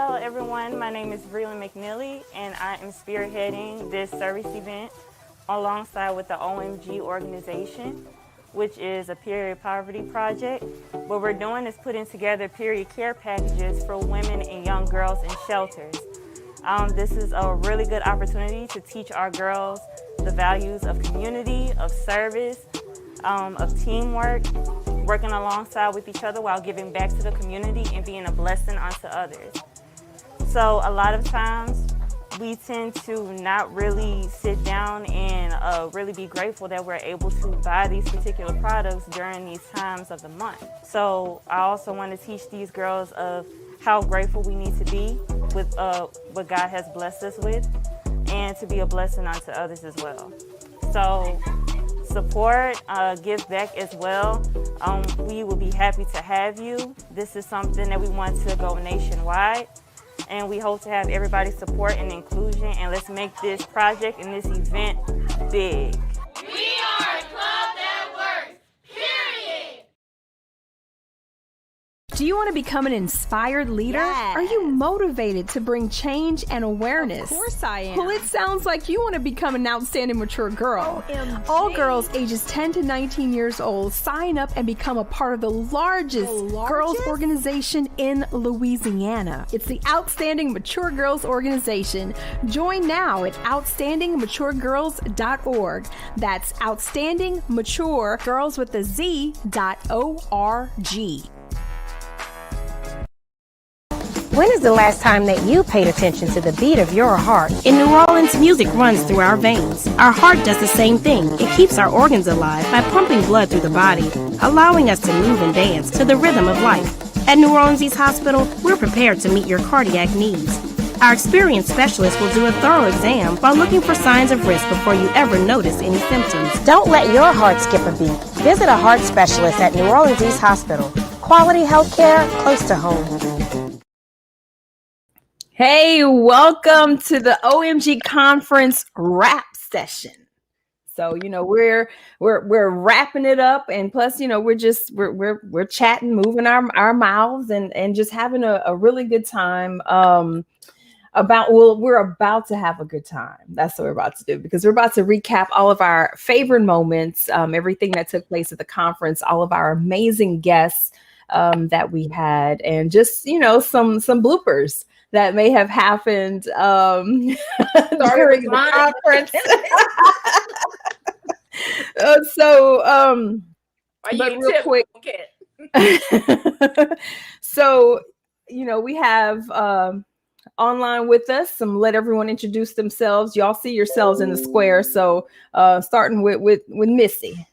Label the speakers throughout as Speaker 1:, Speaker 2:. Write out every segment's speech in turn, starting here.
Speaker 1: Hello everyone, my name is Vreeland McNeely and I am spearheading this service event alongside with the OMG organization, which is a period poverty project. What we're doing is putting together period care packages for women and young girls in shelters. This is a really good opportunity to teach our girls the values of community, of service, of teamwork, working alongside with each other while giving back to the community and being a blessing unto others. So a lot of times we tend to not really sit down and really be grateful that we're able to buy these particular products during these times of the month. So I also want to teach these girls of how grateful we need to be with what God has blessed us with and to be a blessing unto others as well. So support, give back as well. We will be happy to have you. This is something that we want to go nationwide, and we hope to have everybody's support and inclusion, and let's make this project and this event big.
Speaker 2: We are a club that works, period.
Speaker 3: Do you want to become an inspired leader?
Speaker 4: Yes.
Speaker 3: Are you motivated to bring change and awareness?
Speaker 4: Of course I am.
Speaker 3: Well, it sounds like you want to become an outstanding mature girl.
Speaker 4: OMG.
Speaker 3: All girls ages 10 to 19 years old sign up and become a part of the largest girls organization in Louisiana. It's the Outstanding Mature Girls Organization. Join now at outstandingmaturegirls.org. That's outstandingmature, girls with a Z.org.
Speaker 5: When is the last time that you paid attention to the beat of your heart? In New Orleans, music runs through our veins. Our heart does the same thing. It keeps our organs alive by pumping blood through the body, allowing us to move and dance to the rhythm of life. At New Orleans East Hospital, we're prepared to meet your cardiac needs. Our experienced specialist will do a thorough exam while looking for signs of risk before you ever notice any symptoms. Don't let your heart skip a beat. Visit a heart specialist at New Orleans East Hospital. Quality health care close to home.
Speaker 3: Hey, welcome to the OMG Conference Wrap Session. So, we're wrapping it up, and plus, we're chatting, moving our mouths and just having a really good time. We're about to have a good time. That's what we're about to do, because we're about to recap all of our favorite moments, everything that took place at the conference, all of our amazing guests that we had, and just, some bloopers that may have happened during the conference. But real quick. So, we have online with us. Let everyone introduce themselves. Y'all see yourselves in the square. So starting with Missy.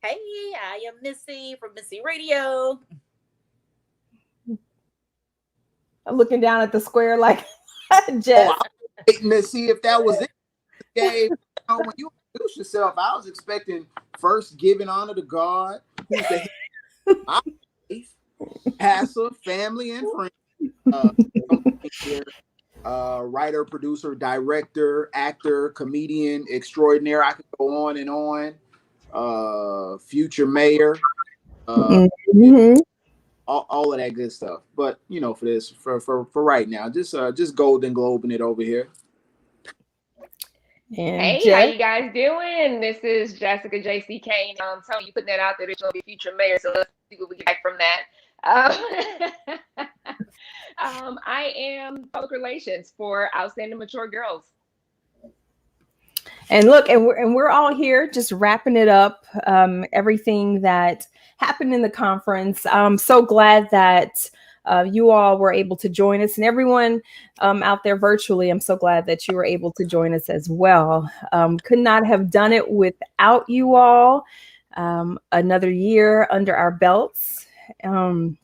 Speaker 6: Hey, I am Missy from Missy Radio.
Speaker 3: I'm looking down at the square like Jeff.
Speaker 7: I was waiting to see if that was it. Okay. When you introduce yourself, I was expecting first giving honor to God, who's the head, pastor, family, and friends. Writer, producer, director, actor, comedian extraordinaire. I could go on and on. Future mayor. All of that good stuff, but for right now, just Golden Globing it over here.
Speaker 8: And hey, Jeff? How you guys doing? This is Jessica J.C. Kane. Tony, you putting that out there that you'll be future mayor, so let's see what we get back from that. I am public relations for Outstanding Mature Girls.
Speaker 3: And look, and we're all here just wrapping it up, everything that happened in the conference. I'm so glad that you all were able to join us, and everyone out there virtually, I'm so glad that you were able to join us as well. Could not have done it without you all. Another year under our belts. And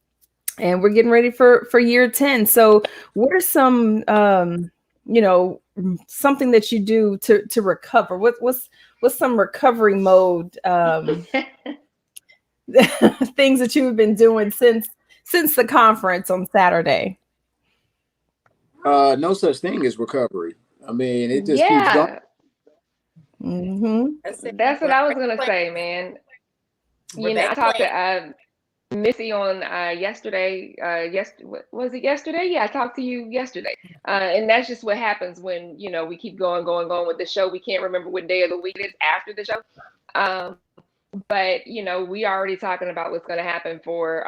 Speaker 3: we're getting ready for year 10. So what are some, something that you do to recover? What's some recovery mode things that you've been doing since the conference on Saturday?
Speaker 7: No such thing as recovery. I mean, it just keeps going.
Speaker 8: That's what I was gonna say, man. I talked to Missy on yesterday. Was it yesterday? Yeah, I talked to you yesterday. And that's just what happens when we keep going with the show. We can't remember what day of the week it is after the show. But we already talking about what's going to happen for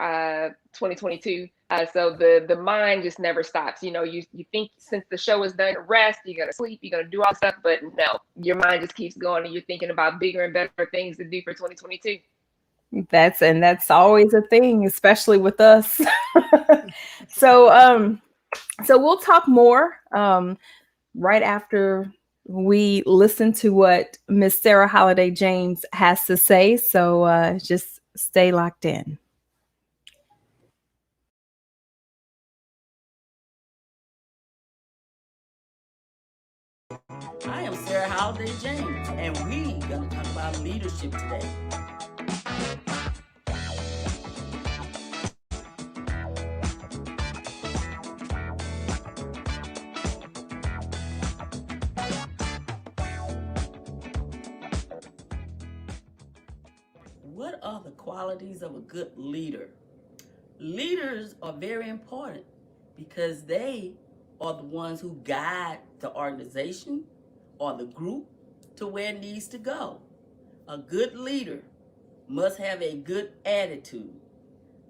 Speaker 8: 2022. So the mind just never stops. You think since the show is done, rest, you're gonna sleep, you're gonna do all stuff, but no, your mind just keeps going, and you're thinking about bigger and better things to do for 2022.
Speaker 3: That's always a thing, especially with us. So we'll talk more right after we listen to what Miss Sarah Holiday James has to say. So just stay locked in.
Speaker 4: I am Sarah Holiday James, and we gonna talk about leadership today. What are the qualities of a good leader? Leaders are very important because they are the ones who guide the organization or the group to where it needs to go. A good leader must have a good attitude,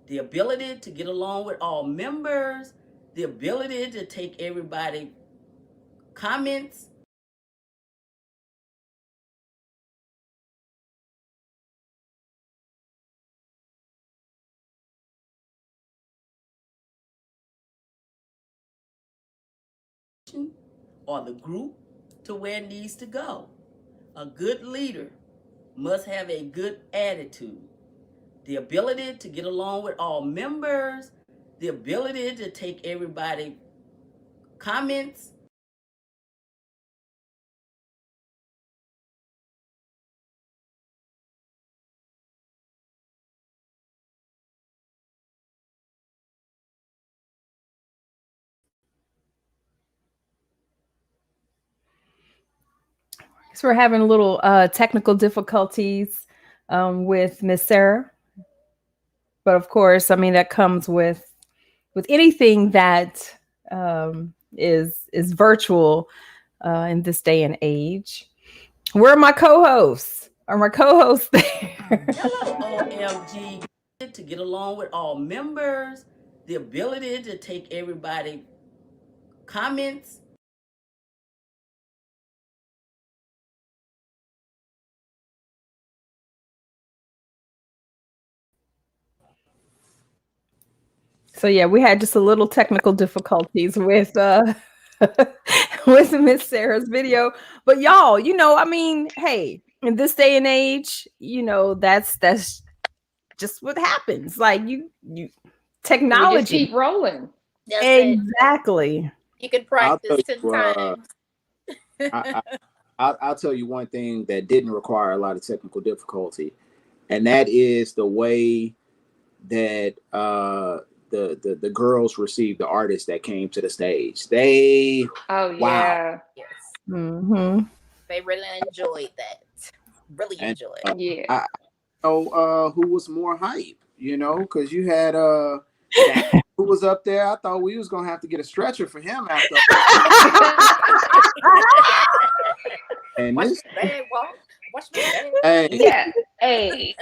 Speaker 4: the ability to get along with all members, the ability to take everybody's comments or the group to where it needs to go. A good leader must have a good attitude, the ability to get along with all members, the ability to take everybody's comments
Speaker 3: So we're having a little technical difficulties with Miss Sarah, but of course, I mean that comes with anything that is virtual in this day and age. Where are my co-hosts? Are my co-hosts there?
Speaker 4: Hello, OMG. To get along with all members, the ability to take everybody's comments
Speaker 3: So yeah, we had just a little technical difficulties with with Miss Sarah's video. But y'all, I mean, hey, in this day and age, that's just what happens. Like you technology.
Speaker 8: We just keep rolling.
Speaker 6: That's
Speaker 3: exactly.
Speaker 6: it. You can practice 10 times.
Speaker 7: I'll tell you one thing that didn't require a lot of technical difficulty, and that is the way that the girls received the artists that came to the stage. They
Speaker 8: wow.
Speaker 6: Yes.
Speaker 3: Mm-hmm.
Speaker 6: They really enjoyed that. Really enjoyed.
Speaker 8: Yeah.
Speaker 7: I who was more hype, because you had who was up there. I thought we was gonna have to get a stretcher for him after. And
Speaker 6: Watch
Speaker 7: this,
Speaker 6: me bad walk. Watch me bad.
Speaker 7: hey,
Speaker 8: Yeah. Hey.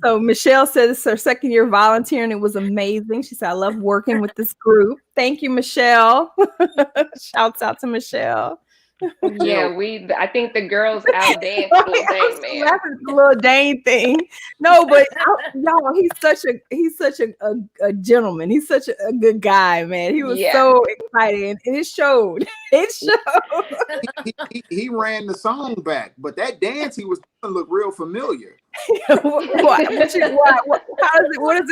Speaker 3: So Michelle said it's her second year volunteering. It was amazing. She said, I love working with this group. Thank you, Michelle. Shouts out to Michelle.
Speaker 8: Yeah, I think the girls outdanced Little Dane, man.
Speaker 3: Laughing at the Little Dane thing. No, but y'all, he's such a gentleman. He's such a good guy, man. He was so excited, and it showed. It showed.
Speaker 7: he ran the song back, but that dance he was doing looked real familiar.
Speaker 3: What does it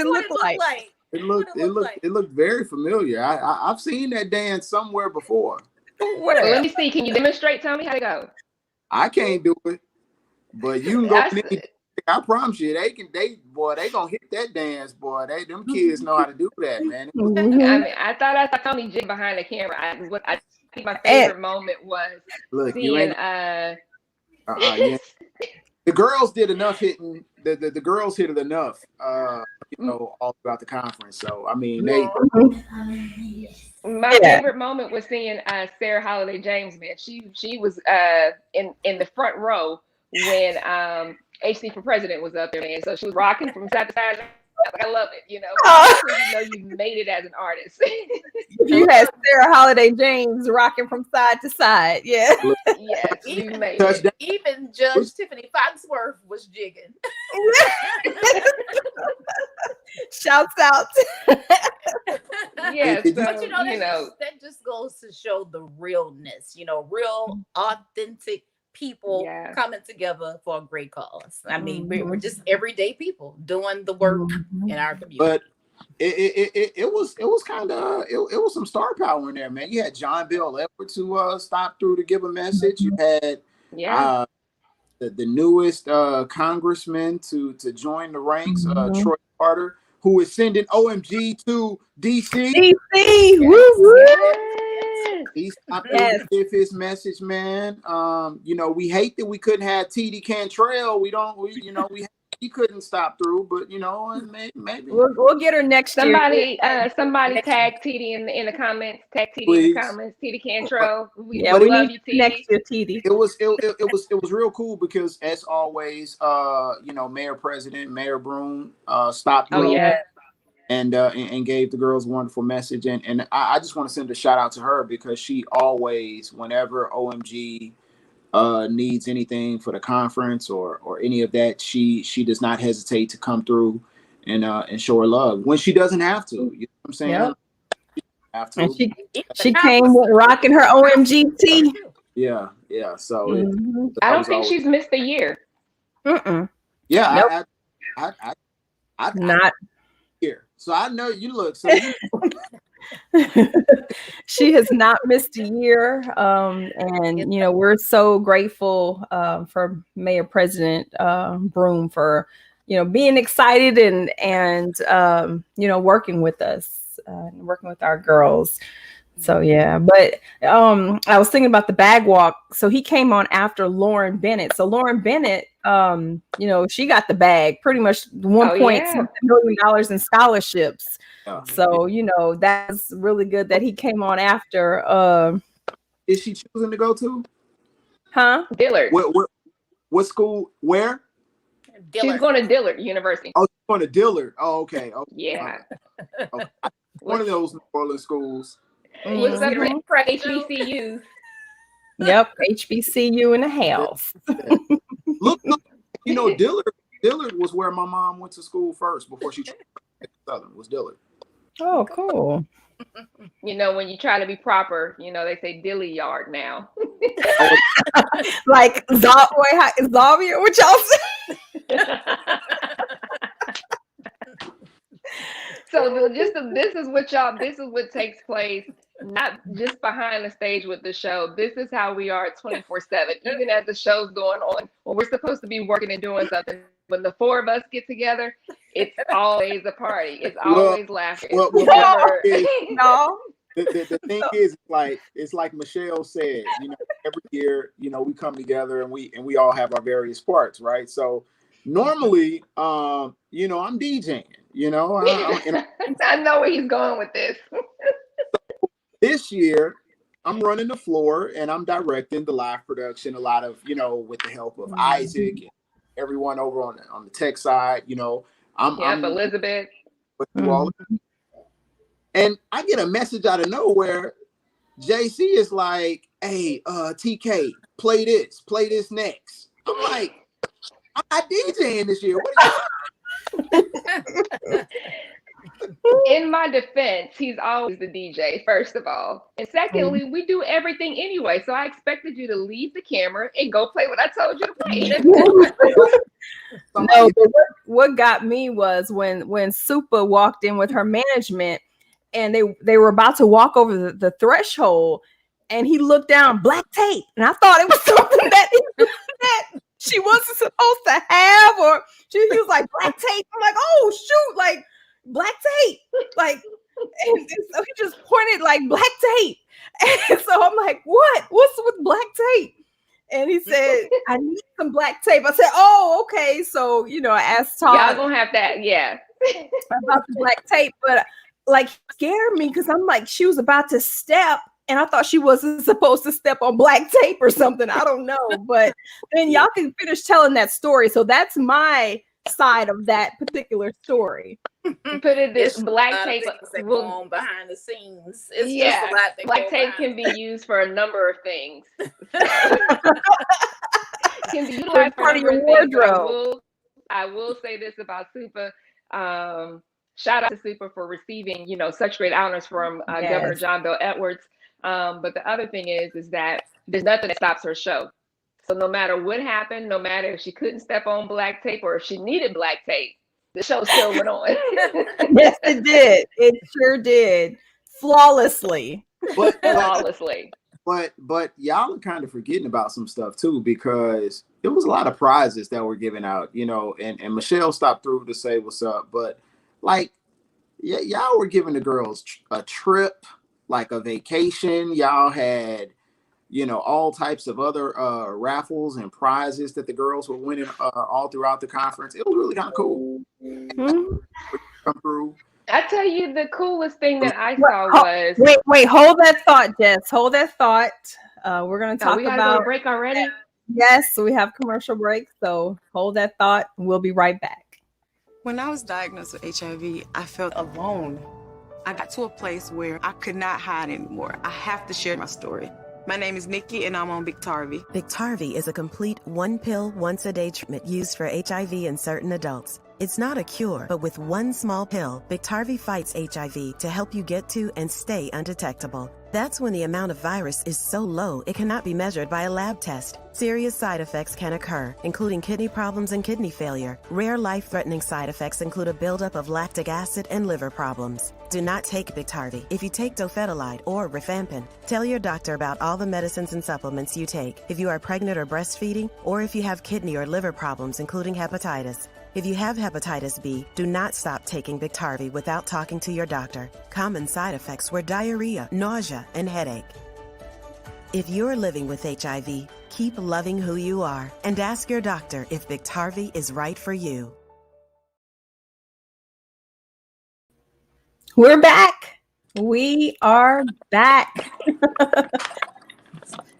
Speaker 3: look like?
Speaker 7: It looked very familiar. I've seen that dance somewhere before.
Speaker 8: Well, let me see. Can you demonstrate? Tell me how to go.
Speaker 7: I can't do it, but you can go. I promise you, they gonna hit that dance, boy. Them kids know how to do that, man.
Speaker 8: I mean, I thought I saw Tony jig behind the camera. I think my favorite moment was seeing.
Speaker 7: The girls did enough hitting the girls hit it enough, all throughout the conference. So I mean,
Speaker 8: my favorite moment was seeing Sarah Holiday James, man. She was in the front row when HC for President was up there, man. So she was rocking from side to side. Like, I love it, you know you made it as an artist.
Speaker 3: You had Sarah Holiday James rocking from side to side. Yeah.
Speaker 8: Yes, you made it.
Speaker 6: Even Judge Tiffany Foxworth was jigging.
Speaker 3: Shouts out.
Speaker 8: Yes,
Speaker 6: but that just goes to show the realness, real authentic people coming together for a great cause. I mean, we're just everyday people doing the work in our community.
Speaker 7: But it was kind of it was some star power in there, man. You had John Bell Edwards who stopped through to give a message. You had the newest congressman to join the ranks, Troy Carter, who is sending OMG to DC. He stopped through to give his message, man. We hate that we couldn't have TD Cantrell. He couldn't stop through, but maybe
Speaker 3: we'll get her next
Speaker 8: year. Somebody
Speaker 3: next
Speaker 8: tag TD in the comments. Tag TD in the comments. TD Cantrell. We love you, TD.
Speaker 3: Next year, TD.
Speaker 7: It was real cool because, as always, Mayor Broom stopped through. And gave the girls a wonderful message. And I just want to send a shout out to her because she always, whenever OMG needs anything for the conference or any of that, she does not hesitate to come through and show her love when she doesn't have to. You know what I'm saying?
Speaker 3: Yep.
Speaker 7: Have to.
Speaker 3: And she came rocking her OMG tee.
Speaker 7: Yeah. So
Speaker 8: I don't think she's missed a year.
Speaker 7: Yeah.
Speaker 3: Nope.
Speaker 7: I
Speaker 3: not
Speaker 7: here. So I know you look. So
Speaker 3: she has not missed a year, and we're so grateful for Mayor President Broom for being excited and working with us, working with our girls. So but I was thinking about the bag walk. So he came on after Lauren Bennett. So Lauren Bennett, she got the bag, pretty much $1.7 million in scholarships. So that's really good that he came on after.
Speaker 7: Is she choosing to go to?
Speaker 8: Huh? Dillard.
Speaker 7: What school? Where?
Speaker 8: Dillard. She's going to Dillard University.
Speaker 7: Oh, she's going to Dillard. Oh, okay.
Speaker 8: Yeah.
Speaker 7: Okay. One of those New Orleans schools.
Speaker 8: What's up, HBCU?
Speaker 3: Yep, HBCU in the house.
Speaker 7: Look, Dillard was where my mom went to school first before she Southern. Was Dillard.
Speaker 3: Oh, cool.
Speaker 8: When you try to be proper, they say dilly yard now.
Speaker 3: Like Xavier, what y'all say?
Speaker 8: So this is what takes place, not just behind the stage with the show. This is how we are 24/7. Even as the show's going on, when we're supposed to be working and doing something, when the four of us get together, it's always a party. It's always laughter.
Speaker 7: No. The thing is, it's like Michelle said, every year, we come together and we all have our various parts, right? So normally, I'm DJing,
Speaker 8: I know where he's going with this.
Speaker 7: This year, I'm running the floor and I'm directing the live production. A lot of, with the help of Isaac and everyone over on the tech side, I'm
Speaker 8: Elizabeth.
Speaker 7: And I get a message out of nowhere. JC is like, "Hey, TK, play this next." I'm like, "I'm not DJing this year. What are you?"
Speaker 8: In my defense, he's always the DJ, first of all. And secondly, we do everything anyway. So I expected you to leave the camera and go play what I told you to play.
Speaker 3: No, but what got me was when Supa walked in with her management and they were about to walk over the threshold and he looked down, black tape. And I thought it was something that she wasn't supposed to have, or he was like, black tape. I'm like, oh shoot, like black tape. Like, and so he just pointed like black tape. And so I'm like, what's with black tape? And he said, I need some black tape. I said, oh, okay. So, I asked Todd
Speaker 8: Y'all gonna have that, yeah.
Speaker 3: about the black tape, but like scared me because I'm like, she was about to step and I thought she wasn't supposed to step on black tape or something. I don't know. But then y'all can finish telling that story. So that's my side of that particular story.
Speaker 8: Put it this black tape
Speaker 6: will go on behind the scenes. It's
Speaker 8: yeah,
Speaker 6: just a lot that
Speaker 8: black tape can be used for a number of things. Can be utilized for a number of things. I will say this about Super. Shout out to Super for receiving, such great honors from Governor John Bel Edwards. But the other thing is that there's nothing that stops her show. So no matter what happened, no matter if she couldn't step on black tape or if she needed black tape, the show still went on.
Speaker 3: Yes, it did. It sure did. Flawlessly.
Speaker 8: Flawlessly.
Speaker 7: But y'all are kind of forgetting about some stuff too, because there was a lot of prizes that were given out, and Michelle stopped through to say what's up. But y'all were giving the girls a trip, like a vacation. Y'all had, all types of other raffles and prizes that the girls were winning all throughout the conference. It was really kind of cool.
Speaker 3: Mm-hmm.
Speaker 7: Come through.
Speaker 8: I tell you, the coolest thing that I saw was
Speaker 3: wait, hold that thought, Jess. Hold that thought. We're gonna talk
Speaker 8: we gotta
Speaker 3: about
Speaker 8: go to break already.
Speaker 3: Yes, so we have commercial break. So hold that thought. We'll be right back.
Speaker 9: When I was diagnosed with HIV, I felt alone. I got to a place where I could not hide anymore. I have to share my story. My name is Nikki, and I'm on Biktarvy.
Speaker 10: Biktarvy is a complete one pill, once a day treatment used for HIV in certain adults. It's not a cure, but with one small pill, Biktarvy fights HIV to help you get to and stay undetectable. That's when the amount of virus is so low it cannot be measured by a lab test. Serious side effects can occur, including kidney problems and kidney failure. Rare life-threatening side effects include a buildup of lactic acid and liver problems. Do not take Biktarvy if you take dofetilide or rifampin. Tell your doctor about all the medicines and supplements you take if you are pregnant or breastfeeding, or if you have kidney or liver problems, including hepatitis. If you have hepatitis B, do not stop taking Biktarvy without talking to your doctor. Common side effects were diarrhea, nausea, and headache. If you're living with HIV, keep loving who you are and ask your doctor if Biktarvy is right for you.
Speaker 3: We're back. We are back.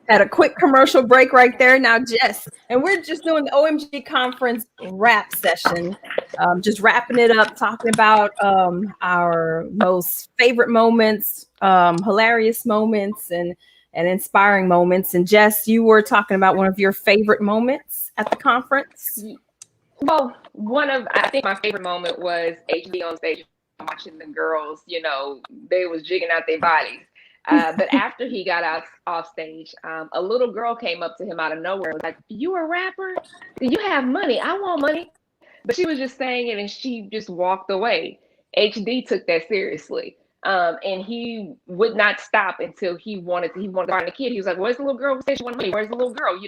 Speaker 3: Had a quick commercial break right there. Now, Jess, and we're just doing the OMG Conference Wrap Session. Just wrapping it up, talking about our most favorite moments, hilarious moments, and inspiring moments. And Jess, you were talking about one of your favorite moments at the conference.
Speaker 8: Well, I think my favorite moment was HB on stage watching the girls. They was jigging out their bodies. But after he got off stage, a little girl came up to him out of nowhere and was like, "You a rapper? Do you have money? I want money." But she was just saying it and she just walked away. HD took that seriously. And he would not stop until he wanted to find the kid. He was like, "Where's the little girl who said she wanted money? Where's the little girl?"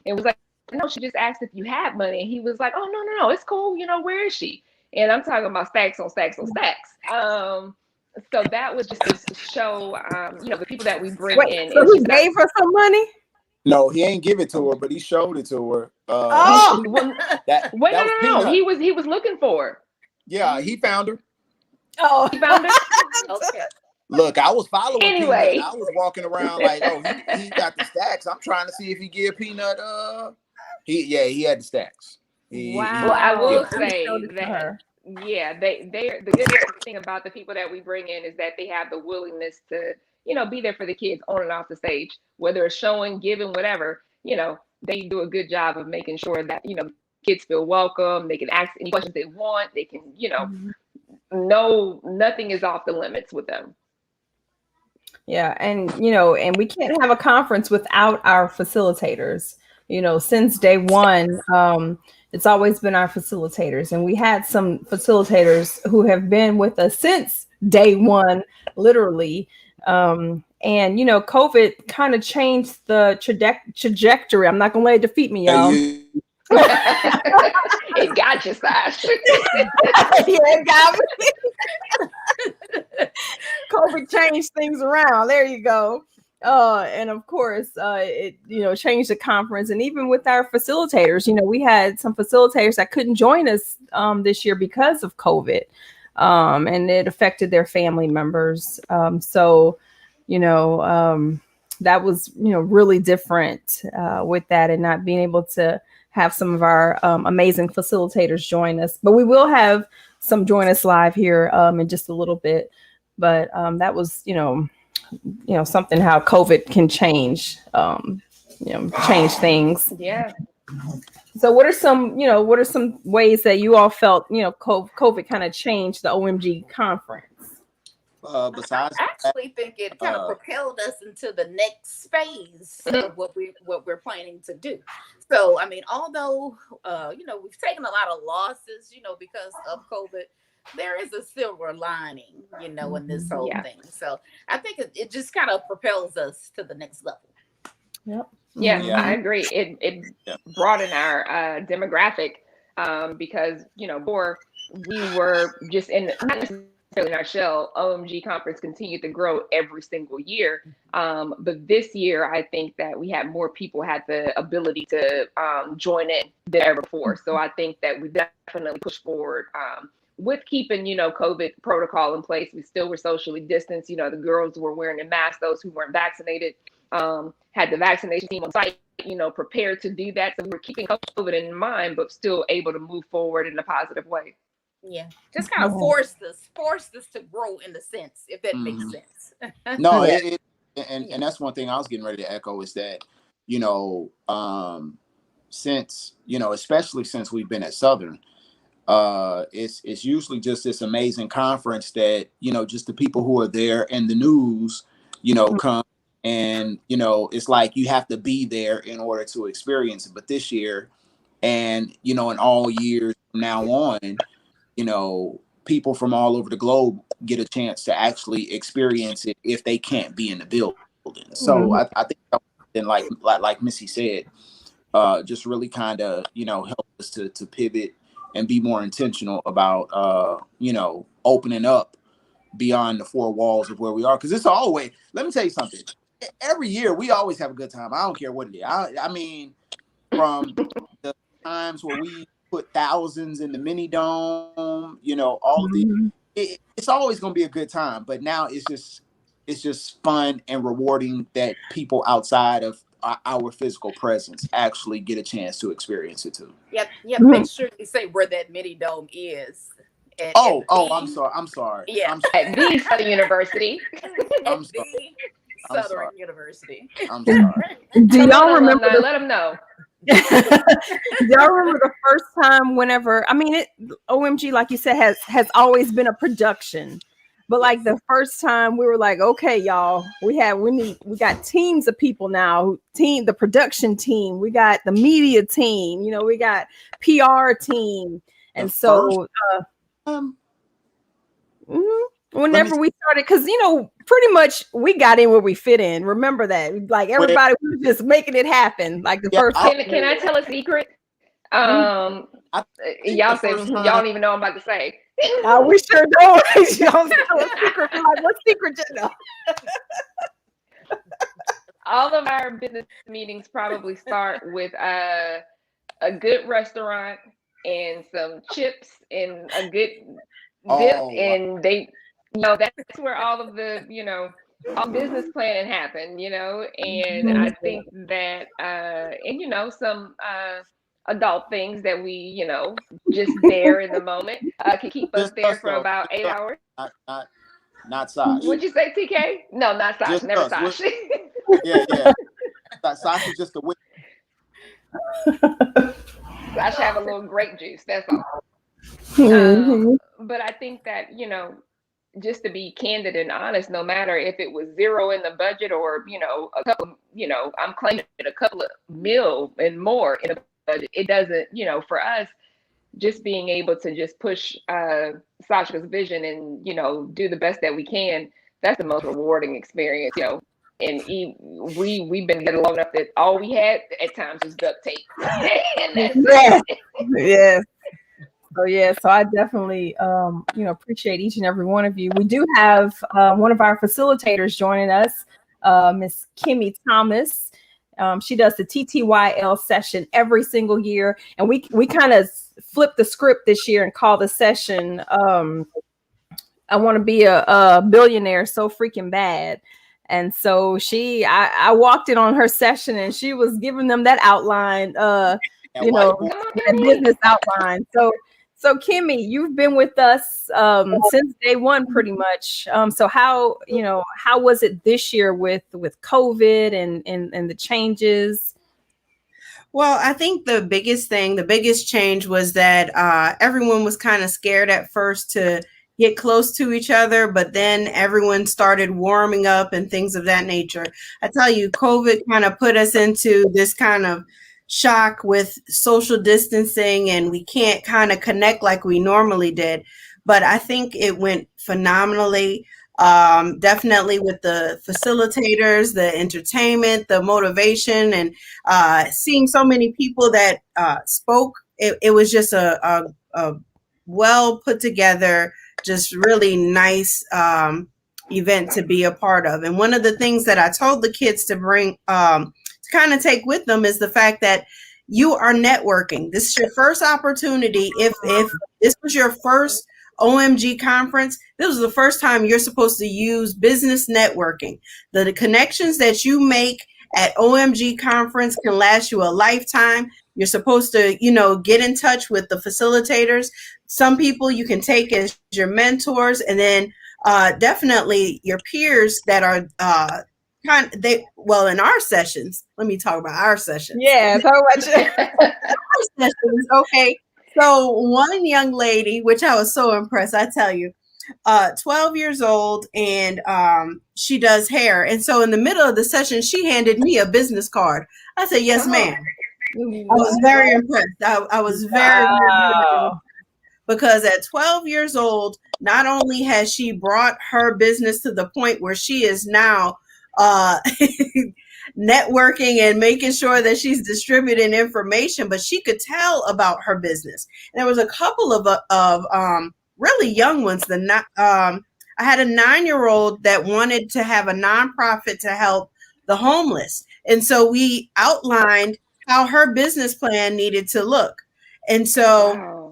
Speaker 8: And was like, "No, she just asked if you had money." And he was like, "Oh, no, it's cool. Where is she?" And I'm talking about stacks on stacks on stacks. So that was just to show, the people that we bring in.
Speaker 3: So he gave her some money?
Speaker 7: No, he ain't give it to her, but he showed it to her.
Speaker 8: No. He was looking for her.
Speaker 7: Yeah, he found her.
Speaker 3: Oh,
Speaker 8: he found her.
Speaker 6: Okay.
Speaker 7: Look, I was following
Speaker 8: anyway.
Speaker 7: Peanut. I was walking around like, oh, he got the stacks. I'm trying to see if he give Peanut. He had the stacks.
Speaker 8: Wow. Well, I will say that. Yeah, they're the good thing about the people that we bring in is that they have the willingness to, be there for the kids on and off the stage, whether it's showing, giving, whatever. They do a good job of making sure that, kids feel welcome. They can ask any questions they want. They can, nothing is off the limits with them.
Speaker 3: Yeah. And, and we can't have a conference without our facilitators. Since day one, it's always been our facilitators. And we had some facilitators who have been with us since day one, literally. And, COVID kind of changed the trajectory. I'm not going to let it defeat me, y'all.
Speaker 8: It got you, Sash.
Speaker 3: Yeah, it got me. COVID changed things around. There you go. And of course, it changed the conference, and even with our facilitators, we had some facilitators that couldn't join us this year because of COVID, and it affected their family members. So, that was really different with that, and not being able to have some of our amazing facilitators join us. But we will have some join us live here in just a little bit. But that was something how COVID can change things.
Speaker 8: Yeah.
Speaker 3: So what are some ways that you all felt, COVID kind of changed the OMG conference?
Speaker 7: Besides,
Speaker 6: I actually think it kind of propelled us into the next phase of what we're planning to do. So, I mean, although, we've taken a lot of losses, because of COVID, there is a silver lining, in this whole thing. So I think it just kind of propels us to the next level.
Speaker 3: Yep.
Speaker 8: Yeah, I agree. It broadened our demographic because, before we were just not necessarily in our shell. OMG Conference continued to grow every single year. But this year, I think that we had more people had the ability to join in than ever before. So I think that we definitely pushed forward with keeping, COVID protocol in place. We still were socially distanced. The girls were wearing a mask. Those who weren't vaccinated had the vaccination team on site, prepared to do that. So we're keeping COVID in mind, but still able to move forward in a positive way.
Speaker 6: Yeah, just kind of forced us to grow in the sense, if that makes sense.
Speaker 7: No, and that's one thing I was getting ready to echo is that, since, especially since we've been at Southern, it's usually just this amazing conference that, just the people who are there and the news, come and, it's like you have to be there in order to experience it. But this year and, in all years from now on, people from all over the globe get a chance to actually experience it if they can't be in the building. So I think that, and like Missy said, just really kind of, help us to pivot and be more intentional about, opening up beyond the four walls of where we are. Because it's always, let me tell you something. Every year, we always have a good time. I don't care what it is. I mean, from the times where we put thousands in the mini dome, all of the, it's always going to be a good time. But now it's just fun and rewarding that people outside of our physical presence actually get a chance to experience it too.
Speaker 6: Yep. Make sure you say where that mini dome is.
Speaker 7: I'm sorry.
Speaker 6: Yeah.
Speaker 8: At the Southern University.
Speaker 6: I'm sorry. Southern University.
Speaker 7: I'm sorry.
Speaker 3: Do y'all remember?
Speaker 8: Let them know.
Speaker 3: Do y'all remember the first time whenever, OMG, like you said, has always been a production. But like the first time we were like, okay, y'all, we got teams of people now, the production team, we got the media team, we got PR team. And so whenever we started, because pretty much we got in where we fit in. Remember that, like everybody was just making it happen. Like the first.
Speaker 8: Can I tell a secret? Y'all say y'all don't even know what I'm about to say.
Speaker 3: We sure don't. Y'all tell a secret. Like, what secret?
Speaker 8: All of our business meetings probably start with a good restaurant and some chips and a good dip, and they. That's where all of the, all business planning happened, and I think that, some adult things that we, just there in the moment can keep us there for about 8 hours.
Speaker 7: Not Sash.
Speaker 8: What'd you say, TK? No, not Sash.
Speaker 7: Just
Speaker 8: never
Speaker 7: us.
Speaker 8: Sash.
Speaker 7: Yeah. Sash is just a witch.
Speaker 8: Sash have a little grape juice, that's all. But I think that, just to be candid and honest, no matter if it was zero in the budget or, a couple, I'm claiming a couple of mil and more in a budget, it doesn't, for us, just being able to just push Sasha's vision and, do the best that we can, that's the most rewarding experience, And we've been together long enough that all we had at times was duct tape.
Speaker 3: Yes. So I definitely, appreciate each and every one of you. We do have one of our facilitators joining us, Miss Kimmy Thomas. She does the TTYL session every single year, and we kind of flipped the script this year and call the session I want to be a billionaire so freaking bad. And so I walked in on her session and she was giving them that outline, that business outline. So Kimmy, you've been with us since day one, pretty much. So how was it this year with COVID and the changes?
Speaker 11: Well, I think the biggest change was that everyone was kind of scared at first to get close to each other, but then everyone started warming up and things of that nature. I tell you, COVID kind of put us into this kind of shock with social distancing, and we can't kind of connect like we normally did. But I think it went phenomenally. Definitely with the facilitators, the entertainment, the motivation, and seeing so many people that spoke. It was just a well put together, just really nice event to be a part of. And one of the things that I told the kids to bring, to kind of take with them, is the fact that you are networking. This is your first opportunity. If this was your first OMG conference, this was the first time you're supposed to use business networking. The connections that you make at OMG conference can last you a lifetime. You're supposed to, get in touch with the facilitators. Some people you can take as your mentors, and then definitely your peers that are in our sessions. Let me talk about our sessions.
Speaker 3: Yeah, talk about
Speaker 11: our sessions. Okay. So one young lady, which I was so impressed, I tell you, 12 years old, and she does hair. And so in the middle of the session, she handed me a business card. I said, "Yes, ma'am." I was very impressed. I was very impressed, because at 12 years old, not only has she brought her business to the point where she is now networking and making sure that she's distributing information, but she could tell about her business. And there was a couple of really young ones. I had a 9-year-old that wanted to have a nonprofit to help the homeless. And so we outlined how her business plan needed to look. And so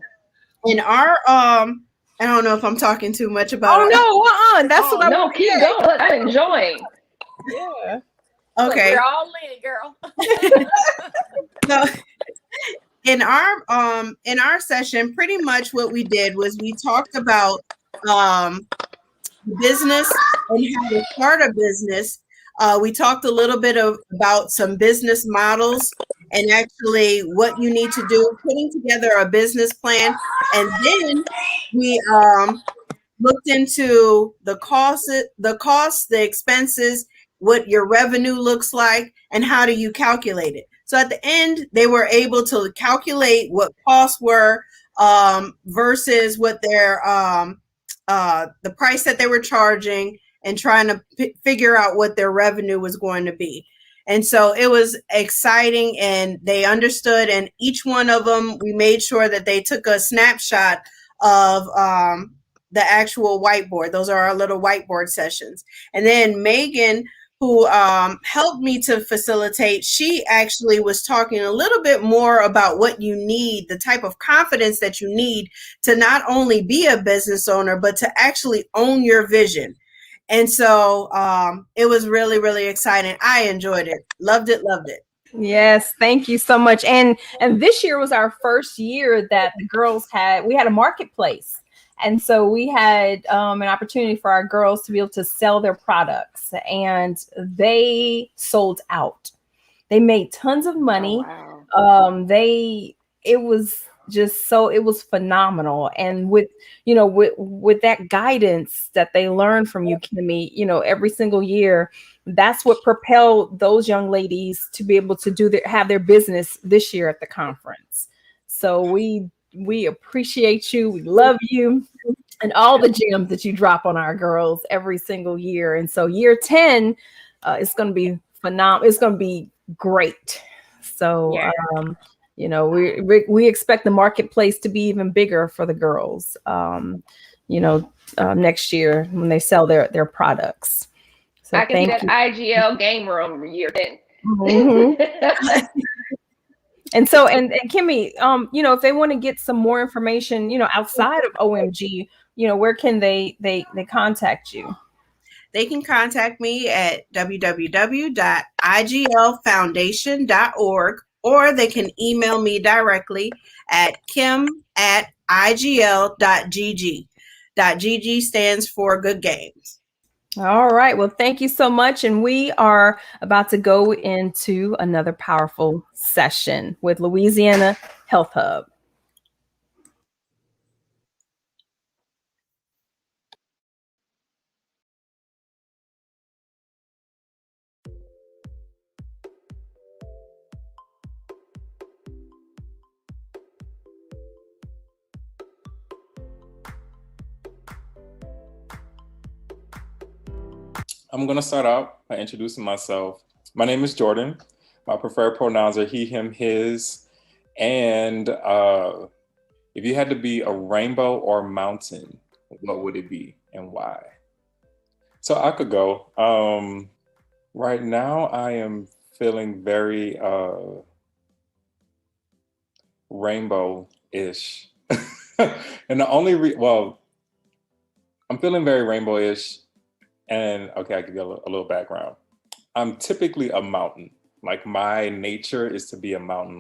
Speaker 11: in our, I don't know if I'm talking too much about.
Speaker 3: Oh no, that's what
Speaker 8: no, keep going. Look, I'm enjoying.
Speaker 3: Yeah.
Speaker 11: Okay.
Speaker 6: Look, we're all in, girl.
Speaker 11: So in our session, pretty much what we did was we talked about business and how to start a business. We talked a little bit about some business models and actually what you need to do, putting together a business plan. And then we looked into the costs, the expenses, what your revenue looks like, and how do you calculate it. So at the end, they were able to calculate what costs were versus what their the price that they were charging, and trying to figure out what their revenue was going to be. And so it was exciting, and they understood. And each one of them, we made sure that they took a snapshot of the actual whiteboard. Those are our little whiteboard sessions. And then Megan, who helped me to facilitate, she actually was talking a little bit more about what you need, the type of confidence that you need to not only be a business owner, but to actually own your vision. And so it was really, really exciting. I enjoyed it. Loved it.
Speaker 3: Yes, thank you so much. And this year was our first year that the girls we had a marketplace. And so we had an opportunity for our girls to be able to sell their products, and they sold out. They made tons of money.
Speaker 8: Oh, wow.
Speaker 3: It was phenomenal. And with that guidance that they learned from you, Kimmy, every single year, that's what propelled those young ladies to be able to have their business this year at the conference. So we appreciate you. We love you, and all the gems that you drop on our girls every single year. And so year 10, it's going to be phenomenal. It's going to be great. So, we expect the marketplace to be even bigger for the girls, next year when they sell their products. So
Speaker 8: I can see
Speaker 3: thank
Speaker 8: that IGL game room year then.
Speaker 3: you. And so, and Kimmy, if they want to get some more information, outside of OMG, where can they contact you?
Speaker 11: They can contact me at www.iglfoundation.org, or they can email me directly at kim@igl.gg. .gg stands for Good Games.
Speaker 3: All right. Well, thank you so much. And we are about to go into another powerful session with Louisiana Health Hub.
Speaker 12: I'm going to start out by introducing myself. My name is Jordan. My preferred pronouns are he, him, his. And if you had to be a rainbow or a mountain, what would it be and why? So I could go. Right now, I am feeling very rainbow-ish. And the only, I'm feeling very rainbow-ish. And okay, I'll give you a little background. I'm typically a mountain. Like my nature is to be a mountain.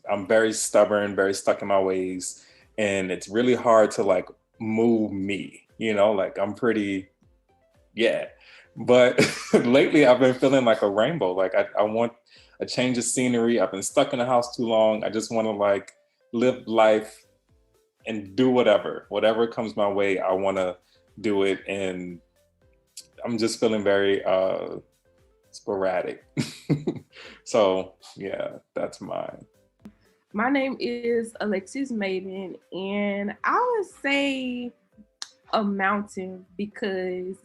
Speaker 12: I'm very stubborn, very stuck in my ways. And it's really hard to like move me, I'm pretty, yeah. But lately I've been feeling like a rainbow. Like I want a change of scenery. I've been stuck in the house too long. I just want to like live life and do whatever comes my way. I want to do it. And I'm just feeling very sporadic. So yeah, that's mine.
Speaker 13: My name is Alexis Maiden, and I would say a mountain because,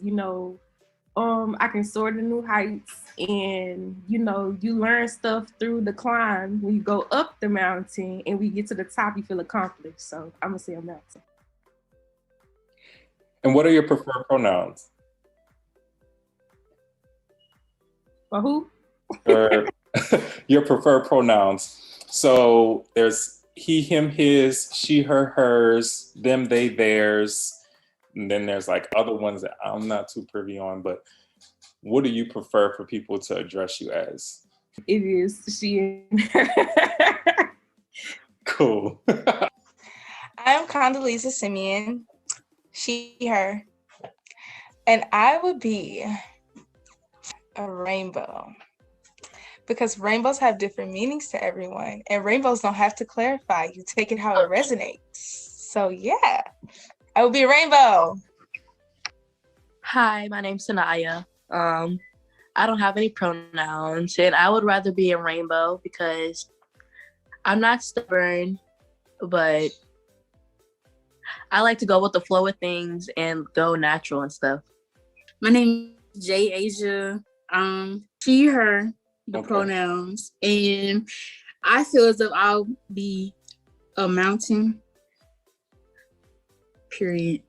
Speaker 13: I can soar to new heights, and, you learn stuff through the climb. When you go up the mountain and we get to the top, you feel accomplished. So I'm gonna say a mountain.
Speaker 12: And what are your preferred pronouns?
Speaker 13: For who?
Speaker 12: Your preferred pronouns. So there's he, him, his, she, her, hers, them, they, theirs. And then there's like other ones that I'm not too privy on, but what do you prefer for people to address you as?
Speaker 13: It is she and her.
Speaker 12: Cool.
Speaker 14: I'm Condoleezza Simeon, she, her, and I would be a rainbow because rainbows have different meanings to everyone, and rainbows don't have to clarify. You take it how it resonates. So yeah, I would be a rainbow.
Speaker 15: Hi, my name's Sanaya. I don't have any pronouns, and I would rather be a rainbow because I'm not stubborn, but I like to go with the flow of things and go natural and stuff.
Speaker 16: My name is Jay Asia. She, her, the pronouns, and I feel as if I'll be a mountain. Period.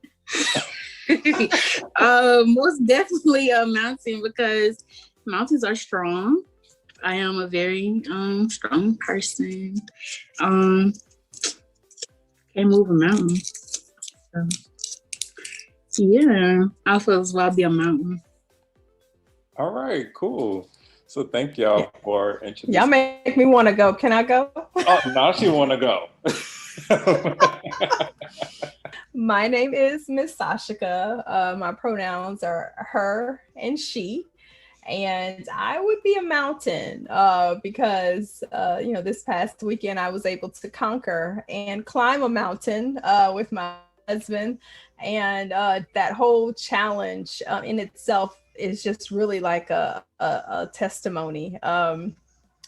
Speaker 16: Most definitely a mountain because mountains are strong. I am a very strong person. Can't move a mountain. So, yeah, I feel as well I'll be a mountain.
Speaker 12: All right, cool. So thank y'all for introducing.
Speaker 3: Y'all make me want to go. Can I go?
Speaker 12: Oh, now she want to go.
Speaker 3: My name is Miss Sashika. My pronouns are her and she. And I would be a mountain because, this past weekend I was able to conquer and climb a mountain with my husband. And that whole challenge in itself is just really like a testimony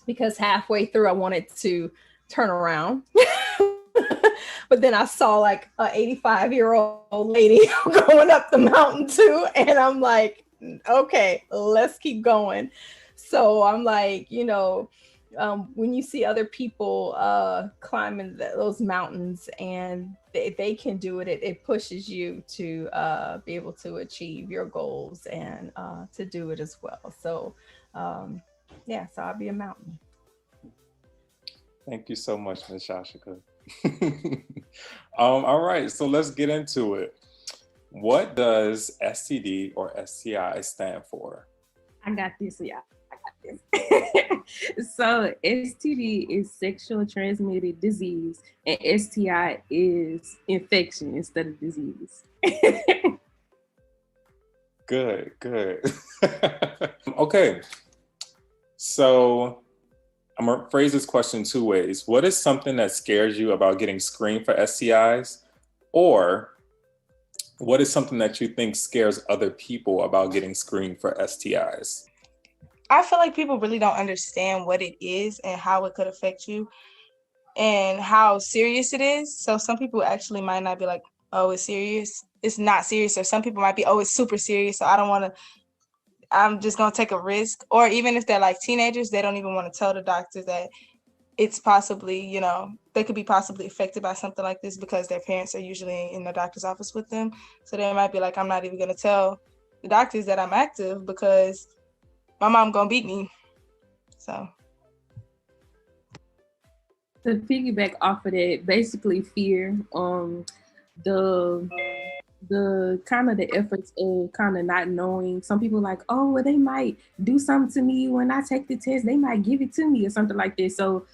Speaker 3: because halfway through I wanted to turn around. But then I saw like an 85-year-old lady going up the mountain too. And I'm like, okay, let's keep going. So I'm like, when you see other people climbing those mountains and they can do it, it pushes you to be able to achieve your goals and to do it as well. So yeah, so I'll be a mountain.
Speaker 12: Thank you so much, Ms. Shashika. All right, so let's get into it. What does STD or STI stand for?
Speaker 13: I got this, yeah. So STD is sexual transmitted disease and STI is infection instead of disease.
Speaker 12: Good. Okay, so I'm gonna phrase this question two ways. What is something that scares you about getting screened for STIs? Or what is something that you think scares other people about getting screened for STIs?
Speaker 14: I feel like people really don't understand what it is and how it could affect you and how serious it is. So some people actually might not be like, oh, it's serious. It's not serious. Or some people might be, oh, it's super serious. So I'm just going to take a risk. Or even if they're like teenagers, they don't even want to tell the doctor that it's possibly, they could be possibly affected by something like this because their parents are usually in the doctor's office with them. So they might be like, I'm not even going to tell the doctors that I'm active because my mom gonna beat me. So
Speaker 13: to piggyback off of that, basically fear, the kind of the efforts of kind of not knowing. Some people like, oh, well, they might do something to me when I take the test. They might give it to me or something like this. So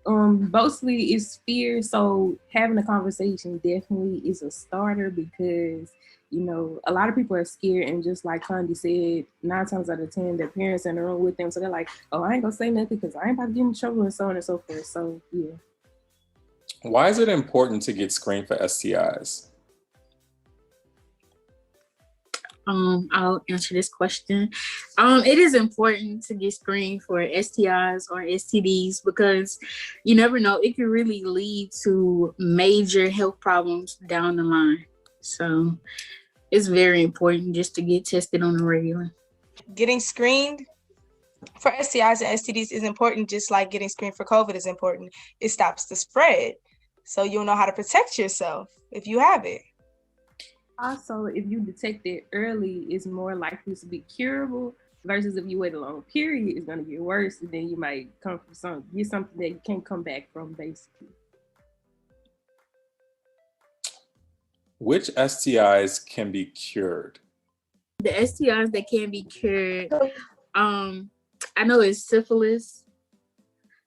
Speaker 13: mostly it's fear. So having a conversation definitely is a starter because a lot of people are scared, and just like Condi said, 9 times out of 10, their parents in the room with them, so they're like, "Oh, I ain't gonna say nothing because I ain't about to get in trouble," and so on and so forth. So yeah.
Speaker 12: Why is it important to get screened for STIs?
Speaker 16: I'll answer this question. It is important to get screened for STIs or STDs because you never know, it can really lead to major health problems down the line. So it's very important just to get tested on the regular.
Speaker 14: Getting screened for STIs and STDs is important, just like getting screened for COVID is important. It stops the spread. So you'll know how to protect yourself if you have it.
Speaker 13: Also, if you detect it early, it's more likely to be curable versus if you wait a long period, it's going to get worse. And then you might get something that you can't come back from, basically.
Speaker 12: Which STIs can be cured?
Speaker 16: The STIs that can be cured, I know it's syphilis,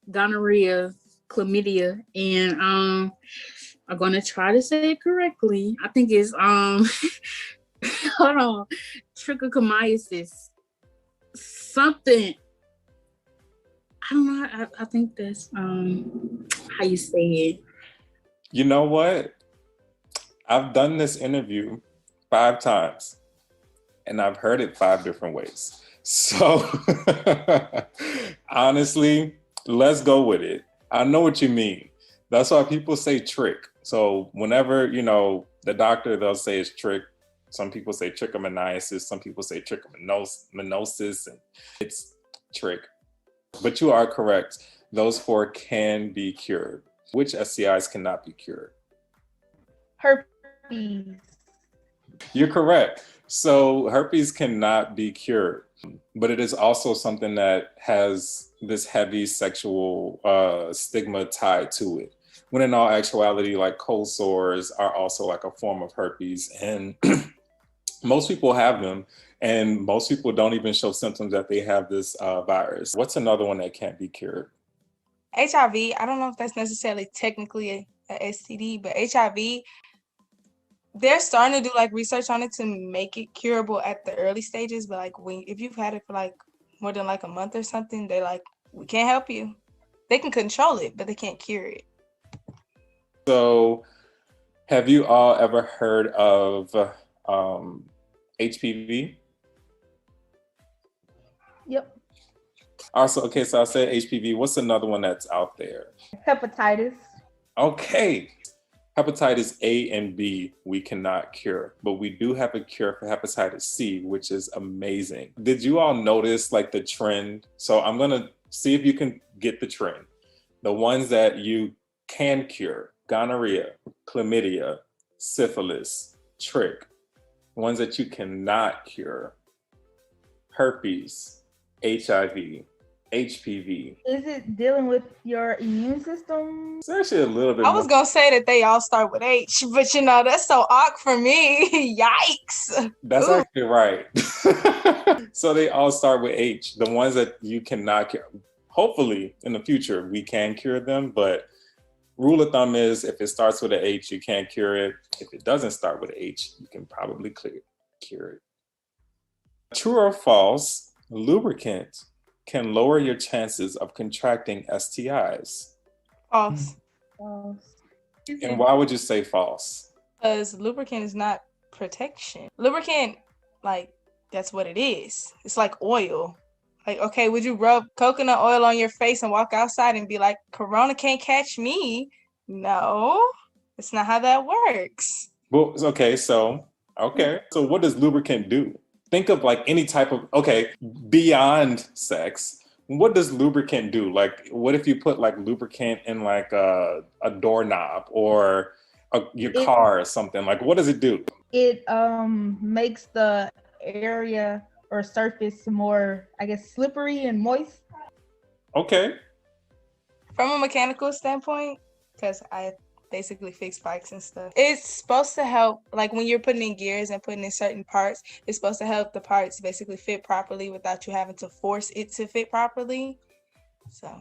Speaker 16: gonorrhea, chlamydia, and I'm gonna try to say it correctly. I think it's hold on, trichomoniasis, something. I don't know. I think that's how you say it.
Speaker 12: You know what? I've done this interview 5 times and I've heard it 5 different ways. So honestly, let's go with it. I know what you mean. That's why people say trick. So whenever, the doctor, they'll say it's trick. Some people say trichomoniasis. Some people say trichomoniasis, and it's trick. But you are correct. Those 4 can be cured. Which STIs cannot be cured?
Speaker 14: Herpes.
Speaker 12: You're correct. So herpes cannot be cured, but it is also something that has this heavy sexual stigma tied to it. When in all actuality, like cold sores are also like a form of herpes, and most people have them, and most people don't even show symptoms that they have this virus. What's another one that can't be cured?
Speaker 14: HIV. I don't know if that's necessarily technically a STD, but HIV, they're starting to do like research on it to make it curable at the early stages. But like if you've had it for like more than like a month or something, they're like, we can't help you. They can control it, but they can't cure it.
Speaker 12: So have you all ever heard of HPV?
Speaker 14: Yep.
Speaker 12: Also, okay, so I said HPV. What's another one that's out there?
Speaker 14: Hepatitis.
Speaker 12: Okay. Hepatitis A and B, we cannot cure, but we do have a cure for hepatitis C, which is amazing. Did you all notice like the trend? So I'm going to See if you can get the trend. The ones that you can cure: gonorrhea, chlamydia, syphilis, trich. Ones that you cannot cure: herpes, HIV, HPV.
Speaker 17: Is it dealing with your immune system?
Speaker 12: It's actually a little bit
Speaker 14: I was gonna say that they all start with H, but that's so awkward for me. Yikes.
Speaker 12: That's
Speaker 14: Ooh.
Speaker 12: actually right. So they all start with H. The ones that you cannot cure. Hopefully in the future we can cure them, but rule of thumb is if it starts with an H, you can't cure it. If it doesn't start with an H, you can probably cure it. True or false, lubricant can lower your chances of contracting STIs.
Speaker 14: False.
Speaker 17: False.
Speaker 12: And why would you say false?
Speaker 14: Because lubricant is not protection. Lubricant, like, that's what it is. It's like oil. Like, okay, would you rub coconut oil on your face and walk outside and be like, Corona can't catch me? No, it's not how that works.
Speaker 12: Well, okay, so what does lubricant do? Think of like any type of, beyond sex, what does lubricant do? Like, what if you put like lubricant in like a doorknob or your car or something? Like, what does it do?
Speaker 17: It makes the area or surface more, I guess, slippery and moist.
Speaker 12: Okay.
Speaker 14: From a mechanical standpoint, because I basically fix bikes and stuff, it's supposed to help, like when you're putting in gears and putting in certain parts, it's supposed to help the parts basically fit properly without you having to force it to fit properly. So.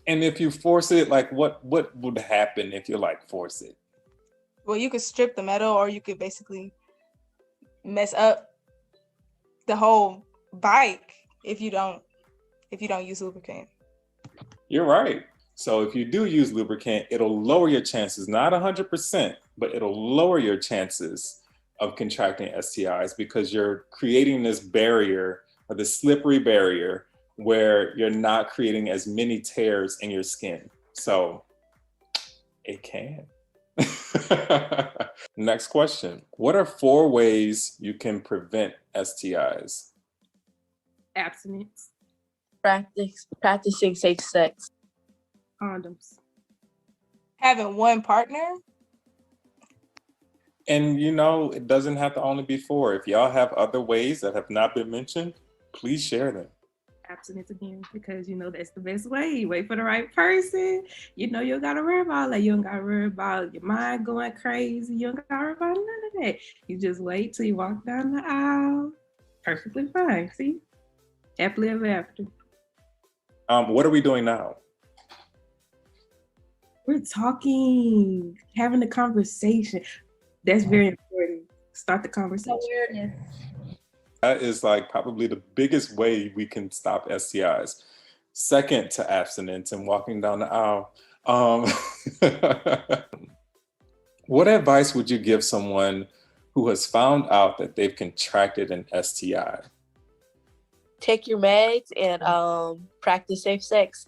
Speaker 12: And if you force it, like what would happen if you like force it?
Speaker 14: Well, you could strip the metal, or you could basically mess up the whole bike if you don't use lubricant.
Speaker 12: You're right. So if you do use lubricant, it'll lower your chances, not 100%, but it'll lower your chances of contracting STIs because you're creating this barrier, or this slippery barrier, where you're not creating as many tears in your skin. So it can. Next question. What are 4 ways you can prevent STIs?
Speaker 13: Abstinence.
Speaker 15: Practicing safe sex.
Speaker 13: Condoms.
Speaker 14: Having one partner.
Speaker 12: And it doesn't have to only be 4. If y'all have other ways that have not been mentioned, please share them.
Speaker 13: Abstinence again, because that's the best way. You wait for the right person. You don't gotta worry about that. You don't gotta worry about your mind going crazy. You don't gotta worry about none of that. You just wait till you walk down the aisle. Perfectly fine. See? Happily ever after.
Speaker 12: What are we doing now?
Speaker 13: We're talking, having a conversation. That's very important. Start the conversation.
Speaker 17: Awareness.
Speaker 12: That is like probably the biggest way we can stop STIs. Second to abstinence and walking down the aisle. What advice would you give someone who has found out that they've contracted an STI?
Speaker 15: Take your meds and practice safe sex.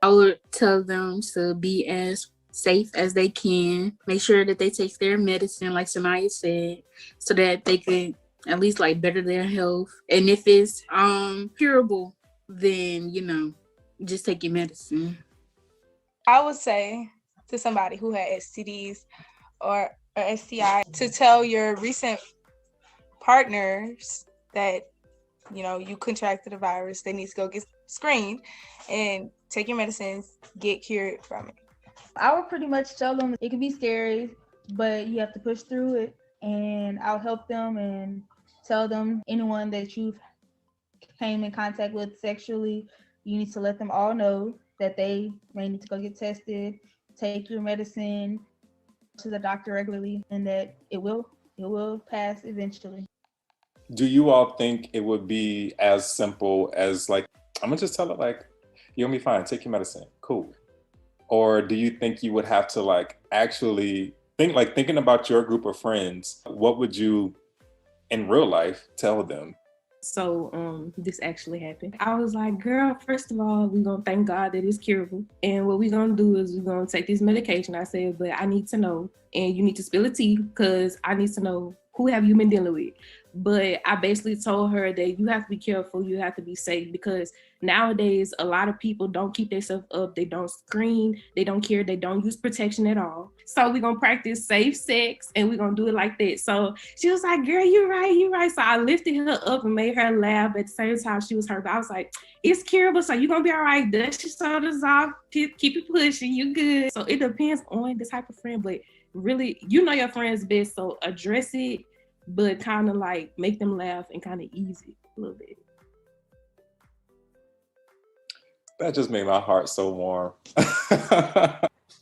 Speaker 16: I would tell them to be as safe as they can. Make sure that they take their medicine, like Sanaya said, so that they could at least like better their health. And if it's curable, then just take your medicine.
Speaker 14: I would say to somebody who had STDs or STI to tell your recent partners that you contracted a virus. They need to go get screened and take your medicines, get cured from it.
Speaker 17: I would pretty much tell them it can be scary, but you have to push through it. And I'll help them and tell them anyone that you've came in contact with sexually, you need to let them all know that they may need to go get tested, take your medicine to the doctor regularly, and that it will pass eventually.
Speaker 12: Do you all think it would be as simple as like, I'm gonna just tell it like, you're gonna be fine, take your medicine, cool? Or do you think you would have to like actually thinking about your group of friends, what would you in real life tell them?
Speaker 13: So this actually happened. I was like, girl, first of all, we're gonna thank God that it's curable. And what we're gonna do is we're gonna take this medication. I said, but I need to know, and you need to spill the tea, because I need to know, who have you been dealing with? But I basically told her that you have to be careful, you have to be safe, because nowadays a lot of people don't keep themselves up, they don't screen, they don't care, they don't use protection at all. So we're gonna practice safe sex and we're gonna do it like that. So she was like, girl, you're right. So I lifted her up and made her laugh. At the same time she was hurt, but I was like, it's curable, so you're gonna be all right. Dust your shoulders off, keep it pushing, you good. So it depends on the type of friend, but really, you know your friends best, so address it, but kind of like make them laugh and kind of ease it a little bit.
Speaker 12: That just made my heart so warm.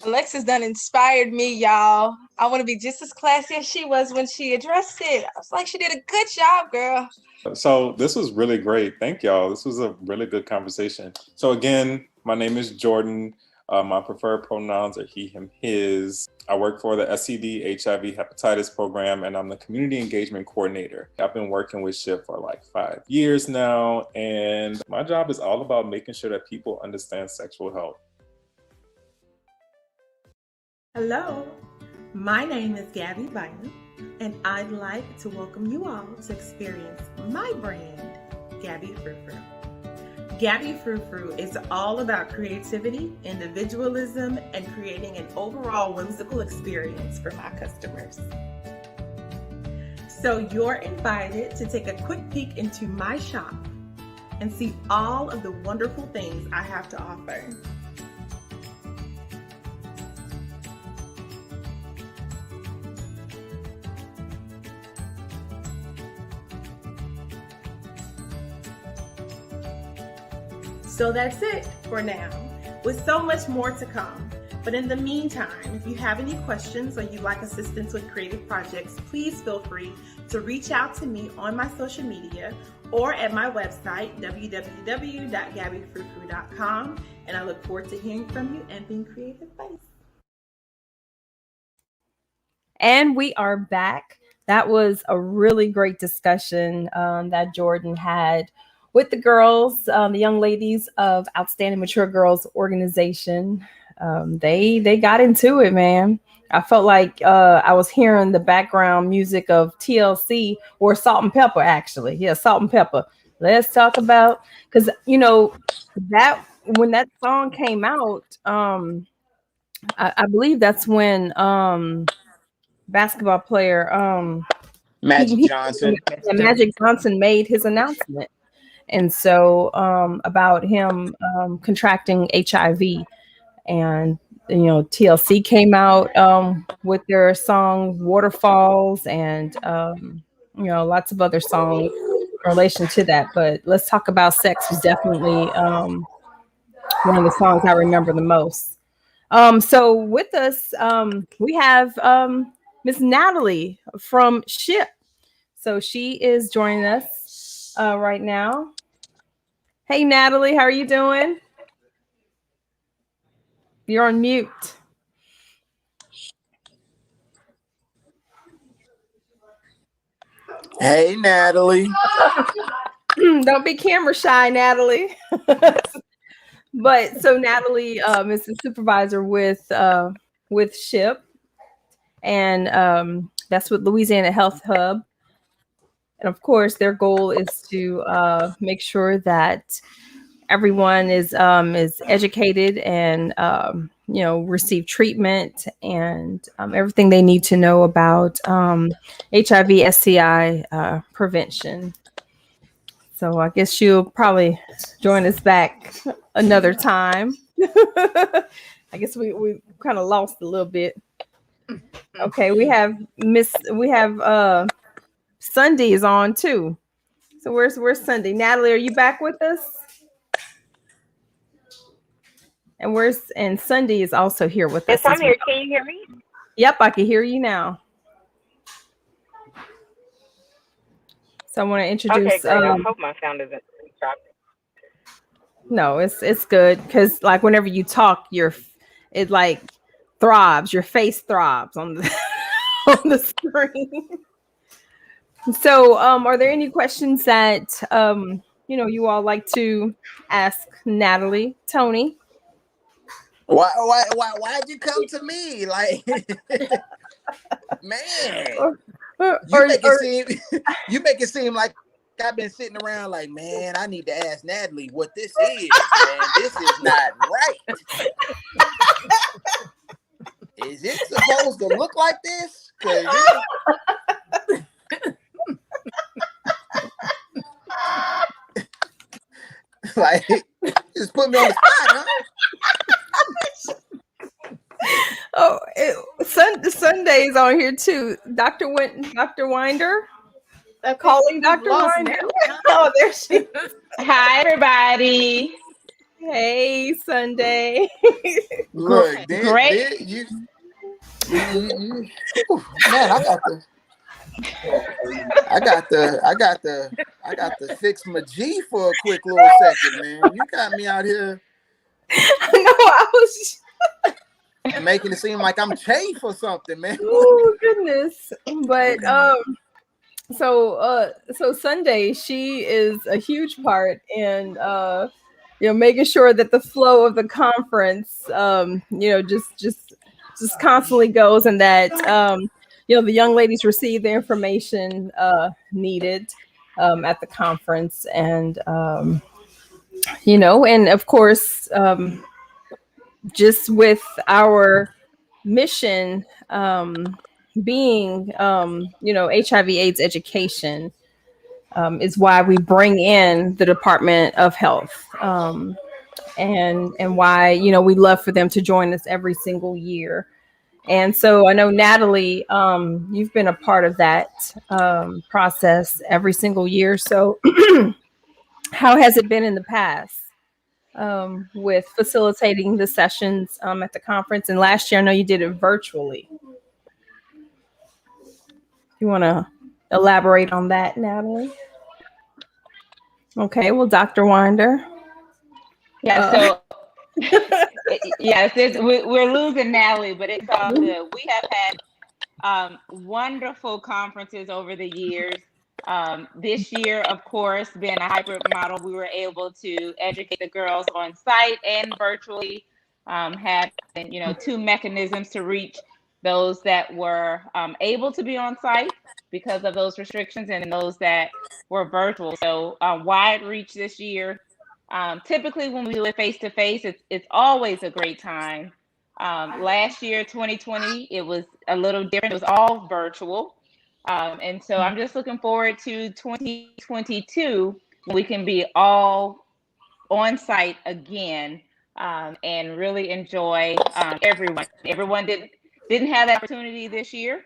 Speaker 14: Alexis done inspired me, y'all. I want to be just as classy as she was when she addressed it. I was like, she did a good job, girl.
Speaker 12: So this was really great. Thank y'all. This was a really good conversation. So again, my name is Jordan. My preferred pronouns are he, him, his. I work for the SCD HIV hepatitis program, and I'm the community engagement coordinator. I've been working with SHIP for like 5 years now, and my job is all about making sure that people understand sexual health.
Speaker 10: Hello, my name is Gabby Bynum, and I'd like to welcome you all to experience my brand, Gabby Frou Frou. Gabby Frou Frou is all about creativity, individualism, and creating an overall whimsical experience for my customers. So you're invited to take a quick peek into my shop and see all of the wonderful things I have to offer. So that's it for now, with so much more to come. But in the meantime, if you have any questions or you'd like assistance with creative projects, please feel free to reach out to me on my social media or at my website, www.gabbyfroufrou.com. And I look forward to hearing from you and being creative. Bye.
Speaker 3: And we are back. That was a really great discussion that Jordan had with the girls, the young ladies of Outstanding Mature Girls Organization. They got into it, man. I felt like I was hearing the background music of TLC or Salt and Pepper, actually. Yeah, Salt and Pepper. Let's talk about, because you know that when that song came out, I believe that's when basketball player
Speaker 7: Magic Johnson.
Speaker 3: Magic Johnson made his announcement. And so about him contracting HIV, and you know TLC came out with their song Waterfalls, and you know lots of other songs in relation to that. But Let's Talk About Sex was definitely one of the songs I remember the most. So with us we have Miss Natalie from SHIP. So she is joining us right now. Hey, Natalie, how are you doing? You're on mute.
Speaker 7: Hey, Natalie.
Speaker 3: Don't be camera shy, Natalie. But so Natalie is the supervisor with SHIP, and that's with Louisiana Health Hub. And of course, their goal is to make sure that everyone is educated and you know receive treatment and everything they need to know about HIV STI prevention. So I guess she'll probably join us back another time. I guess we kind of lost a little bit. Okay, we have Sunday is on too. So where's Sunday? Natalie, are you back with us? And Sunday is also here with us.
Speaker 18: Yes, I'm here. Can you hear me?
Speaker 3: Yep, I can hear you now. So I want to introduce.
Speaker 18: Okay, great. I hope my sound isn't choppy.
Speaker 3: No, it's good because like whenever you talk, it like throbs. Your face throbs on the on the screen. So, are there any questions that you know you all like to ask Natalie, Tony?
Speaker 7: Why'd you come to me? Like, man. You make it seem you make it seem like I've been sitting around like, man, I need to ask Natalie what this is, man. This is not right. Is it supposed to look like this? Like, just put me on the spot, huh?
Speaker 3: Sunday's on here too. Dr. Winder. Calling Dr. Winder. Oh, there she is.
Speaker 19: Hi, everybody.
Speaker 3: Hey, Sunday.
Speaker 7: Look,
Speaker 19: Great.
Speaker 7: You, man, I got to fix my G for a quick little second, man. You got me out here.
Speaker 3: I was
Speaker 7: making it seem like I'm chafe or something, man.
Speaker 3: Oh goodness. But so Sunday, she is a huge part in making sure that the flow of the conference just constantly goes, and that the young ladies receive the information needed at the conference, and and of course just with our mission being HIV/AIDS education is why we bring in the Department of Health, and why we love for them to join us every single year. And so I know, Natalie, you've been a part of that process every single year. So how has it been in the past with facilitating the sessions at the conference? And last year, I know you did it virtually. You want to elaborate on that, Natalie? Okay, well, Dr. Winder.
Speaker 19: Yeah, so yes, we're losing Natalie, but it's all good. We have had wonderful conferences over the years. This year, of course, being a hybrid model, we were able to educate the girls on site and virtually, having two mechanisms to reach those that were able to be on site because of those restrictions, and those that were virtual. So wide reach this year. Typically, when we do it face to face, it's always a great time. Last year, 2020, it was a little different. It was all virtual. And so I'm just looking forward to 2022, when we can be all on site again, and really enjoy everyone. Everyone didn't have that opportunity this year,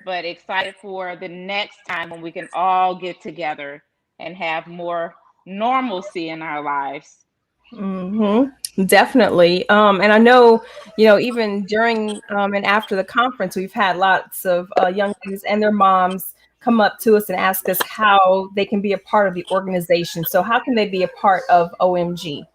Speaker 19: but excited for the next time when we can all get together and have more normalcy in our lives.
Speaker 3: Mm-hmm. Definitely. And I know, even during and after the conference, we've had lots of young ladies and their moms come up to us and ask us how they can be a part of the organization. So how can they be a part of OMG?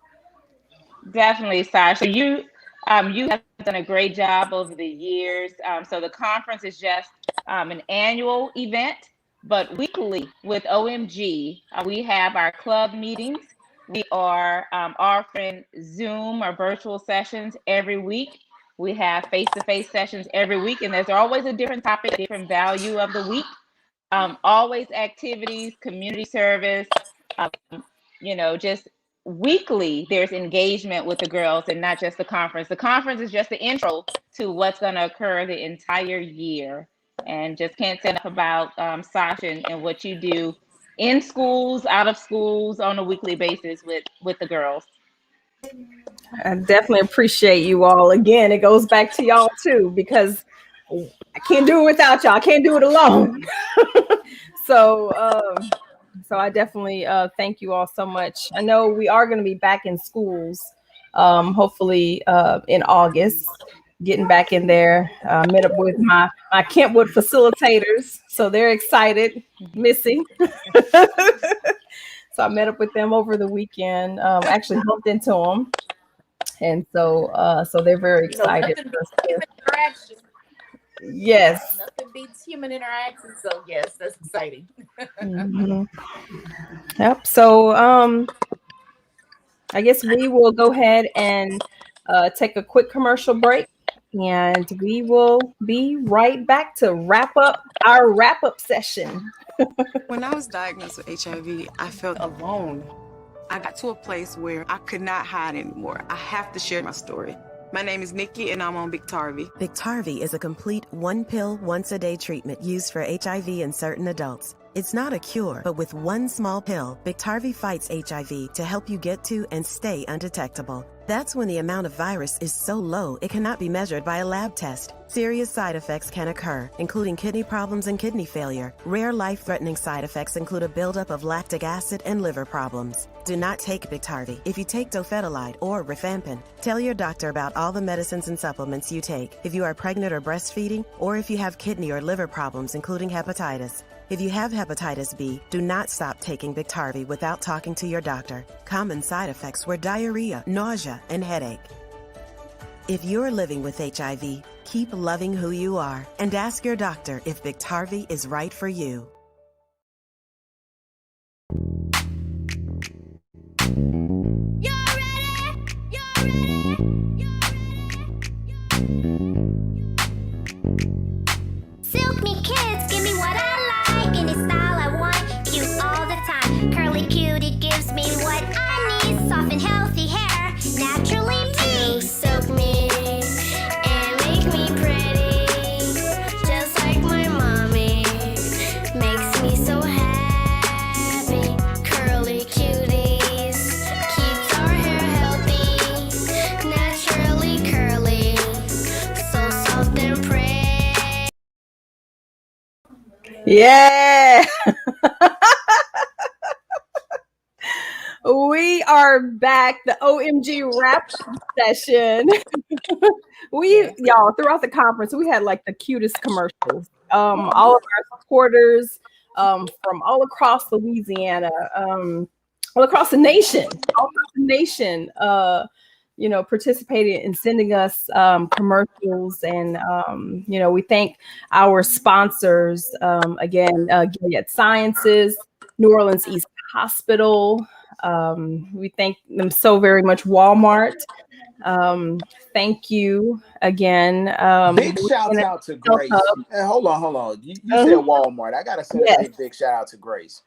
Speaker 19: Definitely, Sasha. You have done a great job over the years. So the conference is just an annual event, but weekly with OMG, we have our club meetings. We are offering Zoom or virtual sessions every week. We have face-to-face sessions every week, and there's always a different topic, different value of the week. Always activities, community service, just weekly there's engagement with the girls, and not just the conference. The conference is just the intro to what's going to occur the entire year. And just can't say enough about Sasha and what you do in schools, out of schools, on a weekly basis with the girls.
Speaker 3: I definitely appreciate you all. Again, it goes back to y'all too, because I can't do it without y'all. I can't do it alone. So I definitely thank you all so much. I know we are going to be back in schools, hopefully in August, getting back in there. Met up with my Kentwood facilitators, so they're excited, missing. So I met up with them over the weekend. Actually bumped into them, and so they're very excited.
Speaker 6: Interaction.
Speaker 3: Yes.
Speaker 6: Nothing beats human interaction. So yes, that's exciting.
Speaker 3: Mm-hmm. Yep. So I guess we will go ahead and take a quick commercial break, and we will be right back to wrap up our wrap-up session.
Speaker 9: When I was diagnosed with HIV, I felt alone. I got to a place where I could not hide anymore. I have to share my story. My name is Nikki, and I'm on Biktarvy.
Speaker 10: Biktarvy is a complete one pill, once a day treatment used for HIV in certain adults. It's not a cure, but with one small pill, Biktarvy fights HIV to help you get to and stay undetectable. That's when the amount of virus is so low it cannot be measured by a lab test. Serious side effects can occur, including kidney problems and kidney failure. Rare life-threatening side effects include a buildup of lactic acid and liver problems. Do not take Biktarvy if you take dofetilide or rifampin. Tell your doctor about all the medicines and supplements you take if you are pregnant or breastfeeding, or if you have kidney or liver problems, including hepatitis. If you have hepatitis B, do not stop taking Biktarvy without talking to your doctor. Common side effects were diarrhea, nausea, and headache. If you're living with HIV, keep loving who you are and ask your doctor if Biktarvy is right for you.
Speaker 20: Silk me kids, give me what I like, any style I want, cute all the time. Curly cutie gives me what I need, soft and healthy hair, naturally me. Silk me and make me pretty, just like my mommy, makes me so happy. Curly cuties keeps our hair healthy, naturally curly, so soft and pretty.
Speaker 3: Yeah. We are back, the OMG Wrap Session. Y'all, throughout the conference, we had like the cutest commercials. All of our supporters from all across Louisiana, all across the nation, participated in sending us commercials. And, we thank our sponsors, again, Gilead Sciences, New Orleans East Hospital. We thank them so very much. Walmart. Thank you again.
Speaker 7: Big shouts out to Grace. Hey, hold on. You said Walmart. I gotta send a big shout out to Grace.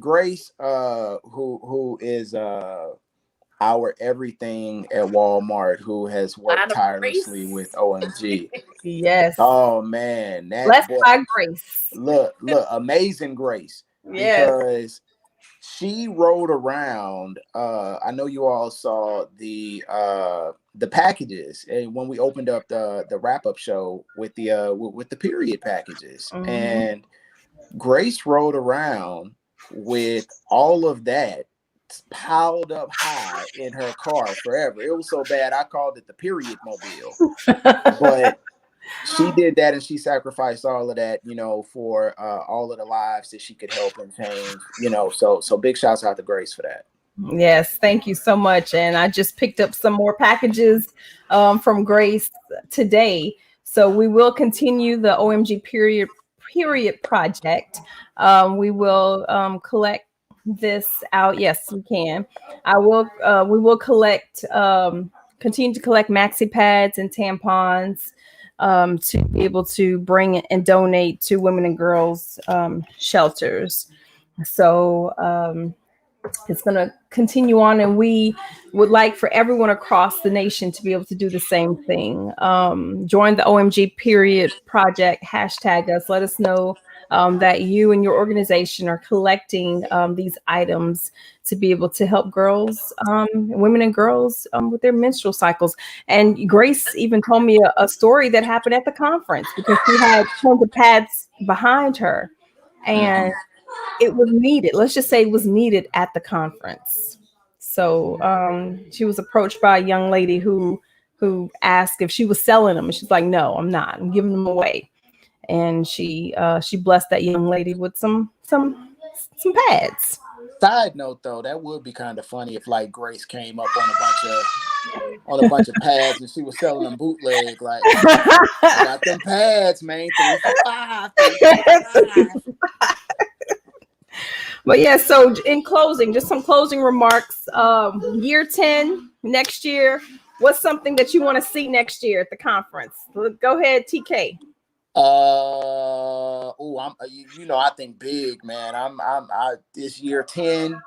Speaker 7: Grace, who is our everything at Walmart, who has worked tirelessly with OMG.
Speaker 3: Yes.
Speaker 7: Oh man,
Speaker 3: blessed by Grace.
Speaker 7: Look, amazing Grace.
Speaker 3: Yes.
Speaker 7: Because she rode around. I know you all saw the packages, and when we opened up the wrap-up show with the period packages, and Grace rode around with all of that piled up high in her car forever. It was so bad I called it the period mobile. But she did that, and she sacrificed all of that, for all of the lives that she could help and change, so big shouts out to Grace for that.
Speaker 3: Yes, thank you so much. And I just picked up some more packages from Grace today. So we will continue the OMG period project. We will collect this out. Yes, we can. We will continue to collect maxi pads and tampons to be able to bring and donate to women and girls shelters. So it's going to continue on, and we would like for everyone across the nation to be able to do the same thing. Join the OMG period project, hashtag us, let us know that you and your organization are collecting these items to be able to help girls, women and girls with their menstrual cycles. And Grace even told me a story that happened at the conference, because she had tons of pads behind her, and it was needed. Let's just say it was needed at the conference. So she was approached by a young lady who asked if she was selling them, and she's like, "No, I'm not. I'm giving them away." And she blessed that young lady with some pads.
Speaker 7: Side note, though, that would be kind of funny if like Grace came up on a bunch of pads and she was selling them bootleg. Like, I got them pads, man. 3 for $5.
Speaker 3: But yeah, so in closing, just some closing remarks. Year 10 next year, what's something that you want to see next year at the conference? Go ahead, TK.
Speaker 7: I think big, man. I this year 10,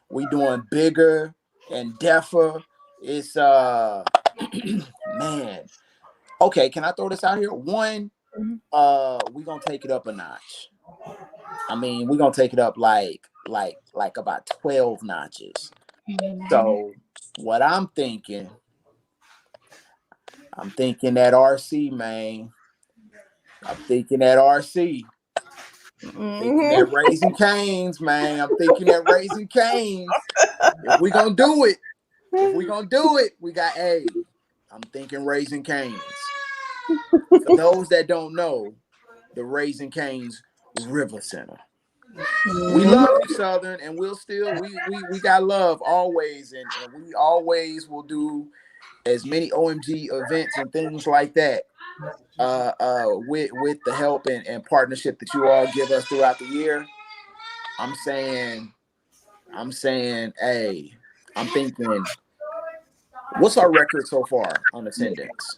Speaker 7: we doing bigger and deafer. It's man. Okay, can I throw this out here? One, we gonna take it up a notch. I mean, we're gonna take it up like about 12 notches. So what I'm thinking that RC, man. I'm thinking that RC. Thinking that Raising Cane's, man. I'm thinking that Raising Cane's. If we gonna do it, we got I'm thinking Raising Cane's. For those that don't know, the Raising Cane's River Center. We love you, Southern, and we'll still we got love always, and we always will do as many OMG events and things like that. With the help and partnership that you all give us throughout the year. I'm saying, hey, I'm thinking, what's our record so far on attendance?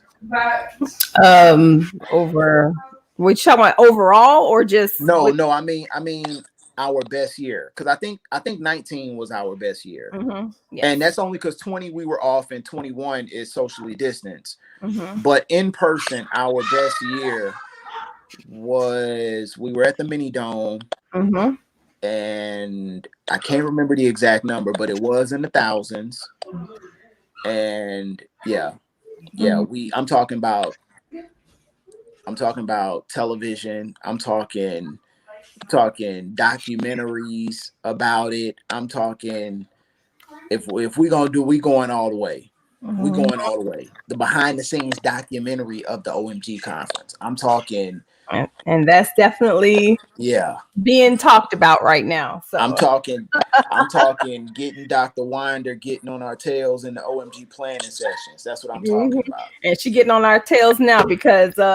Speaker 3: Over, we talking about overall or just
Speaker 7: no, I mean our best year, because I think 19 was our best year.
Speaker 3: Yes.
Speaker 7: And that's only because 20 we were off and 21 is socially distanced. But in person, our best year was, we were at the Mini Dome, and I can't remember the exact number, but it was in the thousands. And I'm talking about television. I'm talking documentaries about it. I'm talking, if we gonna do, we going all the way. We going all the way. The behind the scenes documentary of the OMG conference. I'm talking,
Speaker 3: and that's definitely being talked about right now. So
Speaker 7: I'm talking getting Dr. Winder getting on our tails in the OMG planning sessions. That's what I'm talking about.
Speaker 3: And she getting on our tails now because we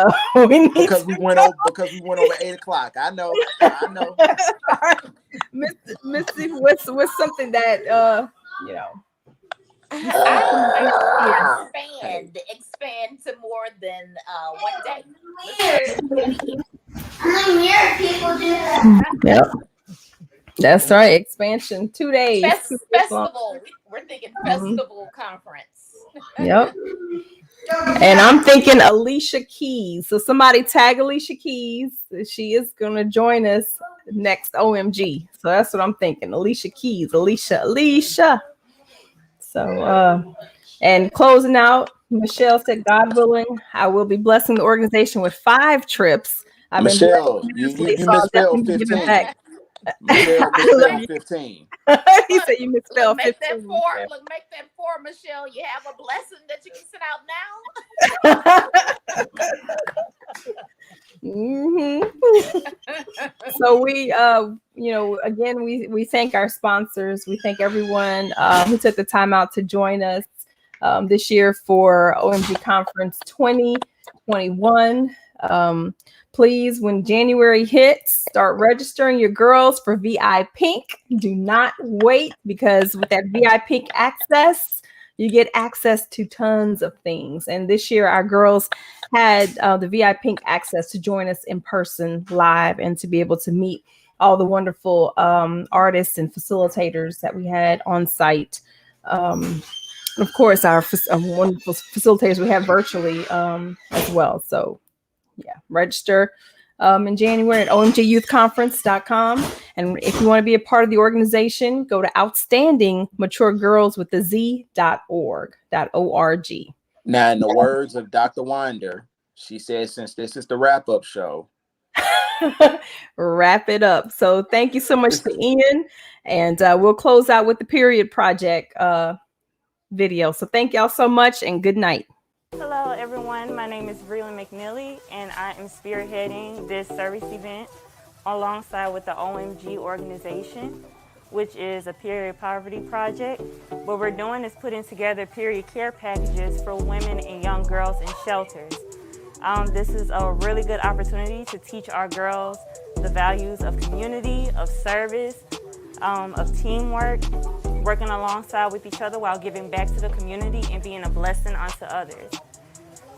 Speaker 7: went over 8:00. I know.
Speaker 3: Missy, what's something that
Speaker 6: expand to more than one day.
Speaker 17: People do that.
Speaker 3: Yep. That's right. Expansion 2 days.
Speaker 6: Festival. We're thinking festival conference.
Speaker 3: Yep. And I'm thinking Alicia Keys. So somebody tag Alicia Keys. She is going to join us next OMG. So that's what I'm thinking. Alicia Keys. Alicia. So, and closing out, Michelle said, God willing, I will be blessing the organization with 5 trips.
Speaker 7: Michelle, you misspelled 15. Michelle misspelled 15.
Speaker 3: He said you misspelled 15.
Speaker 6: Make that 4, Michelle. You have a blessing that you can send out now.
Speaker 3: So we, again, we thank our sponsors. We thank everyone who took the time out to join us this year for OMG Conference 2021. Please, when January hits, start registering your girls for VI Pink. Do not wait, because with that VI Pink access, you get access to tons of things. And this year, our girls had the VI Pink access to join us in person live and to be able to meet all the wonderful artists and facilitators that we had on site. Of course, our wonderful facilitators we have virtually as well. So, register in January at omgyouthconference.com. And if you want to be a part of the organization, go to outstandingmaturegirlswithaz.org.
Speaker 7: Now, in the words of Dr. Winder, she says, since this is the wrap-up show,
Speaker 3: wrap it up. So thank you so much to Ian. And we'll close out with the Period Project video. So thank y'all so much, and good night.
Speaker 1: Hello everyone, my name is Vreeland McNeely, and I am spearheading this service event alongside with the OMG organization, which is a period poverty project. What we're doing is putting together period care packages for women and young girls in shelters. This is a really good opportunity to teach our girls the values of community, of service, of teamwork, working alongside with each other while giving back to the community and being a blessing unto others.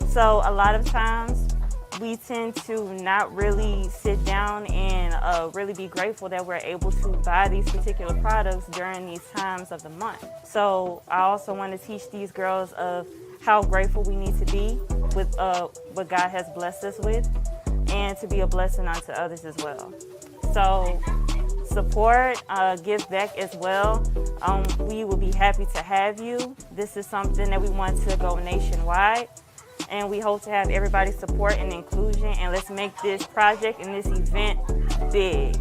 Speaker 1: So a lot of times we tend to not really sit down and really be grateful that we're able to buy these particular products during these times of the month. So I also want to teach these girls of how grateful we need to be with what God has blessed us with, and to be a blessing unto others as well. So support, give back as well. We will be happy to have you. This is something that we want to go nationwide, and we hope to have everybody's support and inclusion, and let's make this project and this event big.